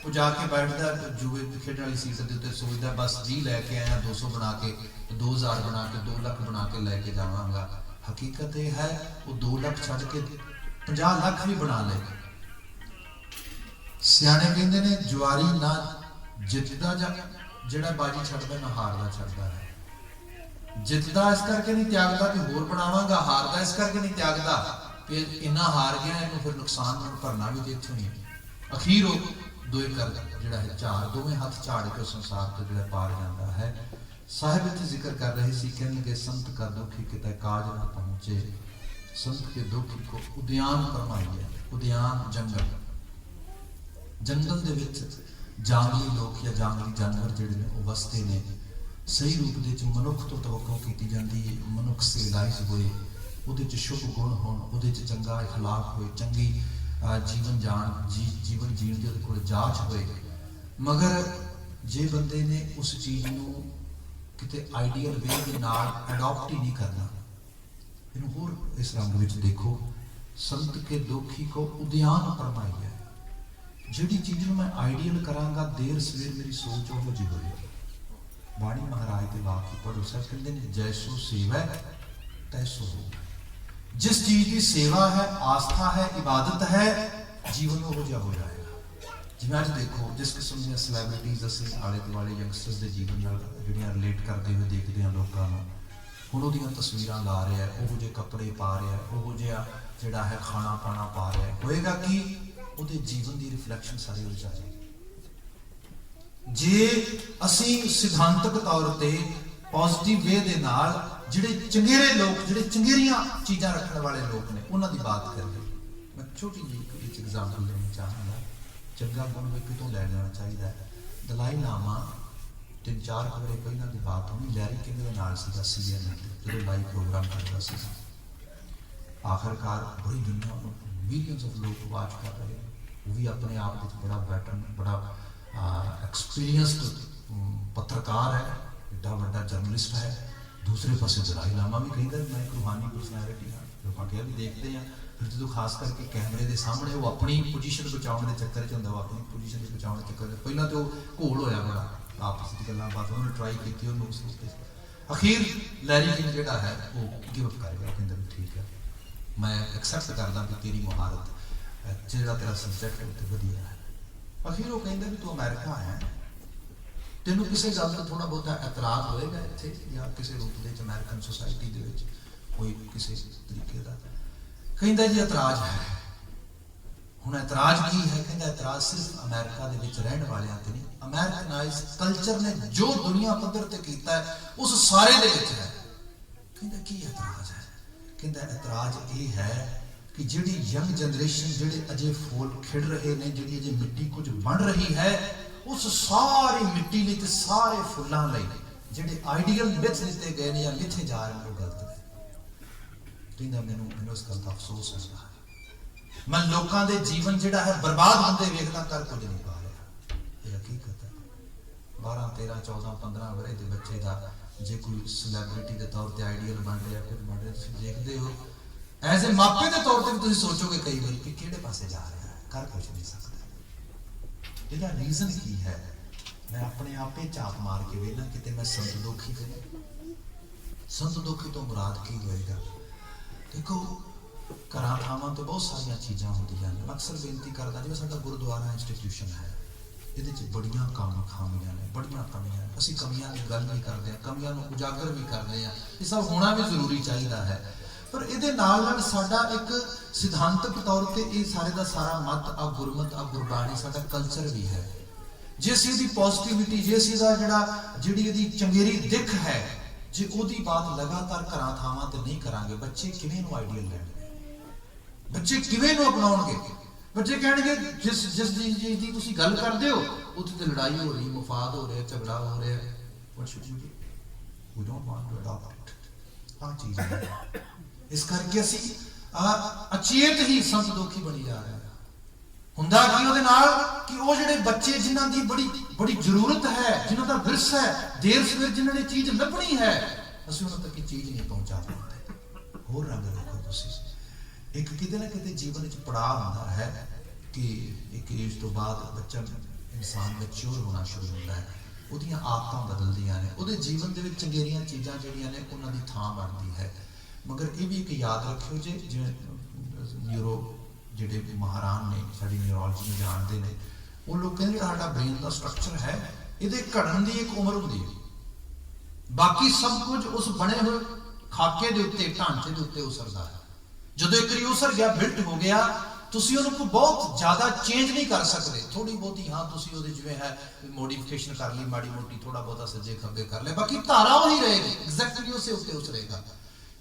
ਉਹ ਜਾ ਕੇ ਬੈਠਦਾ ਜੂਏ ਖੇਡਣ ਵਾਲੀ ਸੀਟ ਦੇ ਉੱਤੇ, ਸੋਚਦਾ ਬਸ 20 ਲੈ ਕੇ ਆਇਆ, 200 ਬਣਾ ਕੇ, 2000 ਬਣਾ ਕੇ, 2 ਲੱਖ ਬਣਾ ਕੇ ਲੈ ਕੇ ਜਾਵਾਂਗਾ। ਹਕੀਕਤ ਇਹ ਹੈ ਉਹ 2 ਲੱਖ ਛੱਡ ਕੇ 50 ਲੱਖ ਵੀ ਬਣਾ ਲੇ। ਸਿਆਣੇ ਕਹਿੰਦੇ ਨੇ ਜੁਆਰੀ ਨਾ ਜਿੱਤਦਾ ਜਾਂ ਜਿਹੜਾ ਬਾਜੀ ਛੱਡਦਾ ਨਾ ਹਾਰਦਾ ਛੱਡਦਾ ਹੈ। ਜਿੱਤਦਾ ਇਸ ਕਰਕੇ ਨਹੀਂ ਤਿਆਗਦਾ ਕਿ ਹੋਰ ਬਣਾਵਾਂਗਾ, ਹਾਰਦਾ ਇਸ ਕਰਕੇ ਨਹੀਂ ਤਿਆਗਦਾ ਕਿ ਇੰਨਾ ਹਾਰ ਗਿਆ, ਇਹਨੂੰ ਫਿਰ ਨੁਕਸਾਨ ਨੂੰ ਭਰਨਾ ਵੀ ਤੇ ਇੱਥੋਂ ਹੀ। ਅਖੀਰ ਉਹ ਦੋਏ ਕਰ ਜਿਹੜਾ ਹੈ ਝਾੜ, ਦੋਵੇਂ ਹੱਥ ਝਾੜ ਕੇ ਸੰਸਾਰ ਤੋਂ ਜਿਹੜਾ ਪਾਰ ਜਾਂਦਾ ਹੈ। ਸਾਹਿਬ ਇੱਥੇ ਜ਼ਿਕਰ ਕਰ ਰਹੇ ਸੀ, ਕਹਿਣਗੇ ਸੰਤ ਕਾ ਦੁਖੀ ਕਿਤੇ ਕਾਜ ਨਾ ਪਹੁੰਚੇ, ਸੰਤ ਕੇ ਦੁਖੀ ਕੋ ਉਦਿਆਨ ਫਰਮਾਈਏ। ਉਦਿਆਨ ਜੰਗਲ ਦੇ ਵਿੱਚ ਜੰਗਲੀ ਲੋਕ ਜਾਂ ਜੰਗਲੀ ਜਾਨਵਰ ਜਿਹੜੇ ਨੇ ਉਹ ਵਸਦੇ ਨੇ। ਸਹੀ ਰੂਪ ਦੇ ਵਿੱਚ ਮਨੁੱਖ ਤੋਂ ਤਵੱਕੋ ਕੀਤੀ ਜਾਂਦੀ ਹੈ, ਮਨੁੱਖ ਸਿਵਲਾਈਜ਼ ਹੋਏ, ਉਹਦੇ 'ਚ ਸ਼ੁਭ ਗੁਣ ਹੋਣ, ਉਹਦੇ 'ਚ ਚੰਗਾ ਇਖਲਾਕ ਹੋਏ, ਚੰਗੀ ਜੀਵਨ ਜੀਣ ਦੀ ਉਹਦੇ ਕੋਲ ਜਾਚ ਹੋਏ। ਮਗਰ ਜੇ ਬੰਦੇ ਨੇ ਉਸ ਚੀਜ਼ ਨੂੰ ਕਿਤੇ ਆਈਡੀਅਲ ਵੇ ਦੇ ਨਾਲ ਅਡਾਪਟ ਹੀ ਨਹੀਂ ਕਰਨਾ, ਇਹਨੂੰ ਹੋਰ ਇਸ ਰੰਗ ਵਿੱਚ ਦੇਖੋ, ਸੰਤ ਕੇ ਦੋਖੀ ਕੋ ਉਦਿਆਨ ਫਰਮਾਈ ਹੈ। ਜਿਹੜੀ ਚੀਜ਼ ਨੂੰ ਮੈਂ ਆਈਡੀਅਲ ਕਰਾਂਗਾ, ਦੇਰ ਸਵੇਰ ਮੇਰੀ ਸੋਚ ਉਹੋ ਜਿਹੀ ਹੋਏਗੀ। ਬਾਣੀ ਮਹਾਰਾਜ ਦੇ ਵਾਕ ਪੜ੍ਹੋ, ਸਰ ਕਹਿੰਦੇ ਨੇ ਜੈਸੋ ਸੇਵਾ ਤੈਸੋ ਹੋ। ਜਿਸ ਚੀਜ਼ ਦੀ ਸੇਵਾ ਹੈ, ਆਸਥਾ ਹੈ, ਇਬਾਦਤ ਹੈ, ਜੀਵਨ ਉਹੋ ਜਿਹਾ ਹੋ ਜਾਏਗਾ। ਜਿਵੇਂ ਅੱਜ ਦੇਖੋ ਜਿਸ ਕਿਸਮ ਦੀਆਂ ਸੈਲੈਬ੍ਰਿਟੀਜ਼ ਅਸੀਂ ਆਲੇ ਦੁਆਲੇ ਯੰਗਸਟਰਸ ਦੇ ਜੀਵਨ ਨਾਲ ਜਿਹੜੀਆਂ ਰਿਲੇਟ ਕਰਦੇ ਹੋਏ ਦੇਖਦੇ ਹਾਂ ਲੋਕਾਂ ਨੂੰ, ਹੁਣ ਉਹਦੀਆਂ ਤਸਵੀਰਾਂ ਲਾ ਰਿਹਾ, ਉਹੋ ਜਿਹੇ ਕੱਪੜੇ ਪਾ ਰਿਹਾ, ਉਹੋ ਜਿਹਾ ਜਿਹੜਾ ਹੈ ਖਾਣਾ ਪਾਣਾ ਪਾ ਰਿਹਾ, ਹੋਏਗਾ ਕਿ ਉਹਦੇ ਜੀਵਨ ਦੀ ਰਿਫਲੈਕਸ਼ਨ ਸਾਰੀ ਉਹਦੇ 'ਚ ਆ ਜਾਏਗੀ। ਜੇ ਅਸੀਂ ਸਿਧਾਂਤਕ ਤੌਰ ਤੇ ਪੋਜ਼ਿਟਿਵ ਵੇ ਦੇ ਨਾਲ ਜਿਹੜੇ ਚੰਗੇਰੇ ਲੋਕ, ਜਿਹੜੇ ਚੰਗੇਰੀਆਂ ਚੀਜ਼ਾਂ ਰੱਖਣ ਵਾਲੇ ਲੋਕ ਨੇ, ਉਹਨਾਂ ਦੀ ਬਾਤ ਕਰੀਏ, ਮੈਂ ਛੋਟੀ ਜਿਹੀ ਇੱਕ ਐਗਜ਼ਾਮਪਲ ਦੇਣਾ ਚਾਹਾਂਗਾ। ਚੰਗਾ ਗੁਣ ਵੀ ਕਿਤੋਂ ਲੈ ਲੈਣਾ ਚਾਹੀਦਾ ਹੈ। ਦਲਾਈ ਲਾਮਾ 3-4 ਵਰੇ ਪਹਿਲਾਂ ਦੀ ਬਾਤ ਹੋਣੀ, ਲੈਰੀ ਕਿੰਗ ਦੇ ਨਾਲ ਸੀਗਾ CNN ਜਦੋਂ ਲਾਈਵ ਪ੍ਰੋਗਰਾਮ ਕਰਦਾ ਸੀ। ਆਖਰਕਾਰ ਬੜੀ ਦੁਨੀਆ ਨੂੰ ਮਿਲੀਅਨਸ ਆਫ ਲੋਕ ਵਾਚ ਕਰ ਰਹੇ, ਉਹ ਵੀ ਆਪਣੇ ਆਪ ਵਿੱਚ ਬੜਾ ਵੈਟਰਨ, ਬੜਾ ਐਕਸਪੀਰੀਅੰਸਡ ਪੱਤਰਕਾਰ ਹੈ, ਏਡਾ ਵੱਡਾ ਜਰਨਲਿਸਟ ਹੈ। ਦੂਸਰੇ ਪਾਸੇ ਦਲਾਈ ਲਾਮਾ ਵੀ ਕਹਿੰਦਾ ਮੈਂ ਇੱਕ ਰੂਹਾਨੀ ਪਰਸਨੈਲਿਟੀ ਹਾਂ। ਲੋਕਾਂ ਕਿਹਾ ਵੀ ਦੇਖਦੇ ਹਾਂ, ਫਿਰ ਜਦੋਂ ਖਾਸ ਕਰਕੇ ਕੈਮਰੇ ਦੇ ਸਾਹਮਣੇ ਉਹ ਆਪਣੀ ਪੋਜੀਸ਼ਨ ਬਚਾਉਣ ਦੇ ਚੱਕਰ 'ਚ ਹੁੰਦਾ, ਉਹ ਆਪਣੀ ਪੋਜੀਸ਼ਨ ਦੇ ਬਚਾਉਣ ਦੇ ਚੱਕਰ 'ਚ ਪਹਿਲਾਂ ਤਾਂ ਉਹ ਘੋਲ ਹੋਇਆ ਬੜਾ ਆਪਸ ਵਿੱਚ ਗੱਲਾਂ ਬਾਤਾਂ, ਉਹਨੇ ਟਰਾਈ ਕੀਤੀ, ਉਹਨੂੰ ਉਸ ਤੇ ਅਖੀਰ ਲੈਰੀ ਕਿੰਗ ਜਿਹੜਾ ਹੈ ਉਹ ਗਿਵ ਅਪ ਕਰ ਗਿਆ, ਕਹਿੰਦਾ ਵੀ ਠੀਕ ਹੈ, ਮੈਂ ਐਕਸੈਪਟ ਕਰਦਾ ਕਿ ਤੇਰੀ ਮੁਹਾਰਤ ਜਿਹੜਾ ਤੇਰਾ ਸਬਜੈਕਟ ਹੈ ਉਹ ਵਧੀਆ ਹੈ। ਅਖੀਰ ਉਹ ਕਹਿੰਦਾ ਵੀ ਤੂੰ ਅਮਰੀਕਾ ਹੈ, ਤੈਨੂੰ ਕਿਸੇ ਗੱਲ ਤੋਂ ਥੋੜਾ ਬਹੁਤਾ ਇਤਰਾਜ਼ ਹੋਏਗਾ ਇੱਥੇ ਜਾਂ ਕਿਸੇ ਰੂਪ ਦੇ ਵਿੱਚ ਅਮਰੀਕਨ ਸੋਸਾਇਟੀ ਦੇ ਵਿੱਚ ਕੋਈ ਕਿਸੇ ਤਰੀਕੇ ਦਾ? ਕਹਿੰਦਾ ਜੀ ਇਤਰਾਜ਼ ਹੈ। ਹੁਣ ਇਤਰਾਜ਼ ਕੀ ਹੈ? ਕਹਿੰਦਾ ਇਤਰਾਜ਼ ਸਿਰਫ ਅਮਰੀਕਾ ਦੇ ਵਿੱਚ ਰਹਿਣ ਵਾਲਿਆਂ ਤੇ ਨਹੀਂ, ਅਮਰੀਕਨਾਈਜ਼ਡ ਕਲਚਰ ਨੇ ਜੋ ਦੁਨੀਆ ਪੱਧਰ ਤੇ ਕੀਤਾ ਹੈ ਉਸ ਸਾਰੇ ਦੇ ਵਿੱਚ ਹੈ। ਕਹਿੰਦਾ ਕੀ ਇਤਰਾਜ਼ ਹੈ? ਕਹਿੰਦਾ ਇਤਰਾਜ਼ ਇਹ ਹੈ ਕਿ ਜਿਹੜੀ ਯੰਗ ਜਨਰੇਸ਼ਨ, ਜਿਹੜੇ ਅਜੇ ਫੁੱਲ ਖਿੜ ਰਹੇ ਨੇ, ਜਿਹੜੀ ਅਜੇ ਮਿੱਟੀ ਕੁਝ ਬਣ ਰਹੀ ਹੈ, ਉਸ ਸਾਰੀ ਮਿੱਟੀ ਲਈ ਤੇ ਸਾਰੇ ਫੁੱਲਾਂ ਲਈ ਜਿਹੜੇ ਆਈਡੀਅਲ ਮਿਥ ਦਿੱਤੇ ਗਏ ਨੇ ਜਾਂ ਮਿੱਥੇ ਜਾ ਰਹੇ ਨੇ ਉਹ ਗਲਤ ਨੇ। ਕਹਿੰਦਾ ਮੈਨੂੰ ਇਸ ਗੱਲ ਦਾ ਅਫਸੋਸ ਹੁੰਦਾ ਹੈ, ਮੈਂ ਲੋਕਾਂ ਦੇ ਜੀਵਨ ਜਿਹੜਾ ਹੈ ਬਰਬਾਦ ਹੁੰਦੇ ਵੇਖਦਾ, ਕਰ ਕੁਝ ਨਹੀਂ ਪਾ ਰਿਹਾ। ਇਹ ਹਕੀਕਤ ਹੈ। 12, 13, 14, 15 ਵਰੇ ਦੇ ਬੱਚੇ ਦਾ ਜੇ ਕੋਈ ਸੈਲੈਬ੍ਰਿਟੀ ਦੇ ਤੌਰ ਤੇ ਆਈਡੀਅਲ ਬਣ ਰਿਹਾ, ਫਿਰ ਬਣ ਰਿਹਾ, ਤੁਸੀਂ ਦੇਖਦੇ ਹੋ ਐਜ਼ ਏ ਮਾਪੇ ਦੇ ਤੌਰ ਤੇ ਵੀ ਤੁਸੀਂ ਸੋਚੋਗੇ ਕਈ ਵਾਰੀ ਕਿ ਕਿਹੜੇ ਪਾਸੇ ਜਾ ਰਿਹਾ ਹੈ, ਕਰ ਕੁਝ ਨਹੀਂ ਸਕਦਾ। ਇਹਦਾ ਰੀਜ਼ਨ ਕੀ ਹੈ? ਮੈਂ ਆਪਣੇ ਆਪੇ ਝਾਤ ਮਾਰ ਕੇ ਵੇਖਣਾ ਕਿਤੇ ਮੈਂ ਸੰਤ ਦੋਖੀ ਤੇ ਨਹੀਂ। ਸੰਤ ਦੋਖੀ ਤੋਂ ਮੁਰਾਦ ਕੀ ਹੋਏਗਾ? ਦੇਖੋ ਘਰਾਂ ਥਾਵਾਂ ਤੇ ਬਹੁਤ ਸਾਰੀਆਂ ਚੀਜ਼ਾਂ ਹੁੰਦੀਆਂ ਨੇ। ਅਕਸਰ ਬੇਨਤੀ ਕਰਦਾ, ਜਿਵੇਂ ਸਾਡਾ ਗੁਰਦੁਆਰਾ ਇੰਸਟੀਟਿਊਸ਼ਨ ਹੈ, ਇਹਦੇ 'ਚ ਬੜੀਆਂ ਖਾਮੀਆਂ ਨੇ, ਬੜੀਆਂ ਕਮੀਆਂ ਨੇ। ਅਸੀਂ ਕਮੀਆਂ ਦੀ ਗੱਲ ਨਹੀਂ ਕਰਦੇ, ਕਮੀਆਂ ਨੂੰ ਉਜਾਗਰ ਵੀ ਕਰਦੇ ਹਾਂ। ਇਹ ਸਭ ਹੋਣਾ ਵੀ ਜ਼ਰੂਰੀ ਚਾਹੀਦਾ ਹੈ, ਪਰ ਇਹਦੇ ਨਾਲ ਨਾਲ ਸਾਡਾ ਇੱਕ ਸਿਧਾਂਤਕ ਤੌਰ ਤੇ ਇਹ ਸਾਰੇ ਦਾ ਸਾਰਾ ਮਤ ਆ ਗੁਰਮਤ ਆ ਗੁਰਬਾਣੀ ਸਾਡਾ ਕਲਚਰ ਵੀ ਹੈ। ਜੇ ਅਸੀਂ ਇਹਦੀ ਪੋਜ਼ਿਟਿਵਿਟੀ, ਜੇ ਅਸੀਂ ਇਹਦਾ ਜਿਹੜੀ ਇਹਦੀ ਚੰਗੇਰੀ ਦਿੱਖ ਹੈ, ਜੇ ਉਹਦੀ ਬਾਤ ਲਗਾਤਾਰ ਘਰਾਂ ਥਾਵਾਂ ਤੇ ਨਹੀਂ ਕਰਾਂਗੇ, ਬੱਚੇ ਕਿਵੇਂ ਨੂੰ ਆਈਡੀਅਲ ਲੈਣਗੇ? ਬੱਚੇ ਕਿਵੇਂ ਨੂੰ ਅਪਣਾਉਣਗੇ? ਬੱਚੇ ਕਹਿਣਗੇ ਜਿਸ ਚੀਜ਼ ਦੀ ਤੁਸੀਂ ਗੱਲ ਕਰਦੇ ਹੋ ਉੱਥੇ ਤੇ ਲੜਾਈ ਹੋ ਰਹੀ, ਮਫਾਦ ਹੋ ਰਿਹਾ, ਝਗੜਾ ਹੋ ਰਿਹਾ। What should you do? We don't want to adopt it। ਆਹ ਚੀਜ਼ ਹੈ। ਇਸ ਕਰਕੇ ਅਸੀਂ ਅਚੇਤ ਹੀ ਸੰਤ ਦੋਖੀ ਬਣੀ ਜਾ ਰਹੇ ਹਾਂ। ਹੁੰਦਾ ਕੀ ਉਹਦੇ ਨਾਲ ਕਿ ਉਹ ਜਿਹੜੇ ਬੱਚੇ ਜਿਨ੍ਹਾਂ ਦੀ ਬੜੀ ਜ਼ਰੂਰਤ ਹੈ, ਜਿਨ੍ਹਾਂ ਦਾ ਵਿਰਸ ਹੈ, ਦੇਰ ਸਵੇਰ ਜਿਨ੍ਹਾਂ ਨੇ ਚੀਜ਼ ਲੱਭਣੀ ਹੈ, ਅਸੀਂ ਉਹਨਾਂ ਤੱਕ ਇਹ ਚੀਜ਼ ਨਹੀਂ ਪਹੁੰਚਾ ਪਾਉਂਦੇ। ਹੋਰ ਰੰਗ ਦੇਖੋ ਤੁਸੀਂ, ਇੱਕ ਕਿਤੇ ਨਾ ਕਿਤੇ ਜੀਵਨ ਵਿੱਚ ਪੜਾਅ ਹੁੰਦਾ ਹੈ ਕਿ ਇੱਕ ਏਜ ਤੋਂ ਬਾਅਦ ਬੱਚਾ ਇਨਸਾਨ ਮੈਚਿਓਰ ਹੋਣਾ ਸ਼ੁਰੂ ਹੁੰਦਾ ਹੈ, ਉਹਦੀਆਂ ਆਦਤਾਂ ਬਦਲਦੀਆਂ ਨੇ, ਉਹਦੇ ਜੀਵਨ ਦੇ ਵਿੱਚ ਚੰਗੇਰੀਆਂ ਚੀਜ਼ਾਂ ਜਿਹੜੀਆਂ ਨੇ ਉਹਨਾਂ ਦੀ ਥਾਂ ਬਣਦੀ ਹੈ। ਮਗਰ ਇਹ ਵੀ ਇੱਕ ਯਾਦ ਰੱਖਿਓ ਜੇ, ਜਿਵੇਂ ਨਿਊਰੋ ਜਿਹੜੇ ਮਹਾਰਾਨ ਨੇ ਸਾਡੀ ਨਿਊਰੋਲੋਜੀ ਨੂੰ ਜਾਣਦੇ ਨੇ, ਉਹ ਲੋਕ ਕਹਿੰਦੇ ਸਾਡਾ ਬ੍ਰੇਨ ਦਾ ਸਟਰਕਚਰ ਹੈ, ਇਹਦੇ ਘੜਨ ਦੀ ਇੱਕ ਉਮਰ ਹੁੰਦੀ ਹੈ, ਬਾਕੀ ਸਭ ਕੁਝ ਉਸ ਬਣੇ ਹੋਏ ਖਾਕੇ ਦੇ ਉੱਤੇ, ਢਾਂਚੇ ਦੇ ਉੱਤੇ ਉਸਰਦਾ ਹੈ। ਜਦੋਂ ਇੱਕ ਵਾਰੀ ਉਸਰ ਗਿਆ, ਬਿਲਟ ਹੋ ਗਿਆ, ਤੁਸੀਂ ਉਹਨੂੰ ਕੋਈ ਬਹੁਤ ਜ਼ਿਆਦਾ ਚੇਂਜ ਨਹੀਂ ਕਰ ਸਕਦੇ। ਥੋੜੀ ਬਹੁਤੀ ਹਾਂ ਤੁਸੀਂ ਉਹਦੇ ਜਿਵੇਂ ਹੈ ਮੋਡੀਫਿਕੇਸ਼ਨ ਕਰ ਲਈ, ਮਾੜੀ ਮੋਟੀ ਥੋੜਾ ਬਹੁਤਾ ਸੱਜੇ ਖੱਬੇ ਕਰ ਲਿਆ, ਬਾਕੀ ਧਾਰਾ ਉਹੀ ਰਹੇਗੀ, ਐਗਜ਼ੈਕਟਲੀ ਉਸੇ ਉੱਤੇ ਉਸਰੇਗਾ।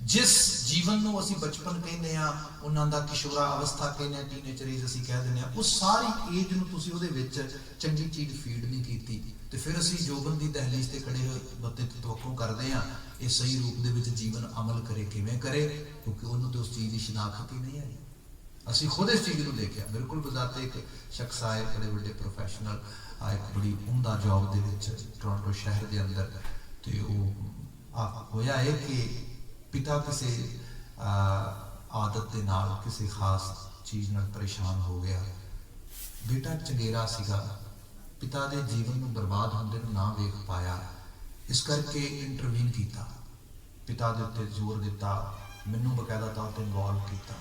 ਜਿਸ ਜੀਵਨ ਨੂੰ ਅਸੀਂ ਬਚਪਨ ਕਹਿੰਦੇ ਆ, ਉਹਨਾਂ ਦਾ ਕਿਸ਼ੋਰਾ ਅਵਸਥਾ ਕਹਿੰਦੇ ਆ, ਟੀਨੇਜਰ ਏਜ ਅਸੀਂ ਕਹਿ ਦਿੰਦੇ ਆ, ਉਹ ਸਾਰੀ ਏਜ ਨੂੰ ਤੁਸੀਂ ਉਹਦੇ ਵਿੱਚ ਚੰਗੀ ਚੀਜ਼ ਫੀਡ ਨਹੀਂ ਕੀਤੀ, ਤੇ ਫਿਰ ਅਸੀਂ ਜੋਬਨ ਦੀ ਦਹਲੀਜ਼ ਤੇ ਖੜੇ ਹੋਏ ਬੱਤੇ ਤਵੱਕੂ ਕਰਦੇ ਆ ਇਹ ਸਹੀ ਰੂਪ ਦੇ ਵਿੱਚ ਜੀਵਨ ਅਮਲ ਕਰੇ, ਕਿਵੇਂ ਕਰੇ, ਕਿਉਂਕਿ ਉਹਨੂੰ ਤੇ ਉਸ ਚੀਜ਼ ਦੀ ਸ਼ਨਾਖਤ ਹੀ ਨਹੀਂ ਆਈ। ਅਸੀਂ ਖੁਦ ਇਸ ਚੀਜ਼ ਨੂੰ ਦੇਖਿਆ। ਬਿਲਕੁਲ ਬਜ਼ਾਤੇ ਇੱਕ ਸ਼ਖਸ ਆਏ, ਬੜੇ ਵੱਡੇ ਪ੍ਰੋਫੈਸ਼ਨਲ, ਇੱਕ ਬੜੀ ਉਮਦਾ ਜੌਬ ਦੇ ਵਿੱਚ ਟੋਰਾਂਟੋ ਸ਼ਹਿਰ ਦੇ ਅੰਦਰ, ਤੇ ਉਹ ਹੋਇਆ ਹੈ ਕਿ ਪਿਤਾ ਕਿਸੇ ਆਦਤ ਦੇ ਨਾਲ, ਕਿਸੇ ਖਾਸ ਚੀਜ਼ ਨਾਲ ਪਰੇਸ਼ਾਨ ਹੋ ਗਿਆ। ਬੇਟਾ ਚੰਗੇਰਾ ਸੀਗਾ, ਪਿਤਾ ਦੇ ਜੀਵਨ ਨੂੰ ਬਰਬਾਦ ਹੁੰਦੇ ਨੂੰ ਨਾ ਵੇਖ ਪਾਇਆ, ਇਸ ਕਰਕੇ ਇੰਟਰਵੀਨ ਕੀਤਾ, ਪਿਤਾ ਦੇ ਉੱਤੇ ਜ਼ੋਰ ਦਿੱਤਾ, ਮੈਨੂੰ ਬਕਾਇਦਾ ਤੌਰ ਤੇ ਇਨਵੋਲਵ ਕੀਤਾ।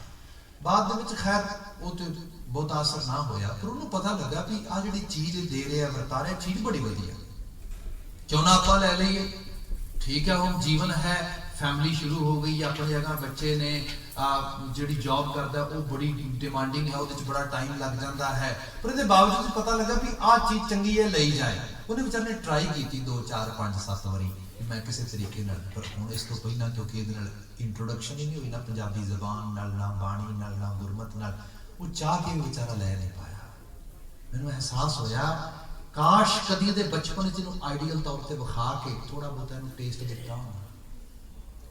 ਬਾਅਦ ਦੇ ਵਿੱਚ ਖੈਰ ਉਹ ਤੇ ਬਹੁਤਾ ਅਸਰ ਨਾ ਹੋਇਆ, ਪਰ ਉਹਨੂੰ ਪਤਾ ਲੱਗਾ ਵੀ ਆ ਜਿਹੜੀ ਚੀਜ਼ ਦੇ ਰਿਹਾ ਵਰਤਾ ਰਿਹਾ ਚੀਜ਼ ਬੜੀ ਵਧੀਆ, ਕਿਉਂ ਨਾ ਆਪਾਂ ਲੈ ਲਈਏ। ਠੀਕ ਹੈ, ਹੁਣ ਜੀਵਨ ਹੈ, ਫੈਮਿਲੀ ਸ਼ੁਰੂ ਹੋ ਗਈ, ਆਪਣੀ ਜਗ੍ਹਾ ਬੱਚੇ ਨੇ, ਜਿਹੜੀ ਜੌਬ ਕਰਦਾ ਉਹ ਬੜੀ ਡਿਮਾਂਡਿੰਗ ਹੈ, ਉਹਦੇ 'ਚ ਬੜਾ ਟਾਈਮ ਲੱਗ ਜਾਂਦਾ ਹੈ, ਪਰ ਇਹਦੇ ਬਾਵਜੂਦ ਪਤਾ ਲੱਗਾ ਵੀ ਆਹ ਚੀਜ਼ ਚੰਗੀ ਹੈ, ਲਈ ਜਾਏ। ਉਹਨੇ ਵਿਚਾਰੇ ਨੇ ਟਰਾਈ ਕੀਤੀ 2 4 5 7 ਵਾਰੀ ਮੈਂ ਕਿਸੇ ਤਰੀਕੇ ਨਾਲ, ਪਰ ਹੁਣ ਇਸ ਤੋਂ ਪਹਿਲਾਂ ਕਿਉਂਕਿ ਇਹਦੇ ਨਾਲ ਇੰਟਰੋਡਕਸ਼ਨ ਹੀ ਨਹੀਂ ਹੋਈ ਨਾ ਪੰਜਾਬੀ ਜ਼ਬਾਨ ਨਾਲ, ਨਾ ਬਾਣੀ ਨਾਲ, ਨਾ ਗੁਰਮਤ ਨਾਲ, ਉਹ ਚਾਹ ਕੇ ਵਿਚਾਰਾ ਲੈ ਨਹੀਂ ਪਾਇਆ। ਮੈਨੂੰ ਅਹਿਸਾਸ ਹੋਇਆ ਕਾਸ਼ ਕਦੀ ਇਹਦੇ ਬਚਪਨ 'ਚ ਇਹਨੂੰ ਆਈਡੀਅਲ ਤੌਰ ਤੇ ਵਿਖਾ ਕੇ ਥੋੜਾ ਬਹੁਤਾ ਇਹਨੂੰ ਟੇਸਟ ਦਿੱਤਾ,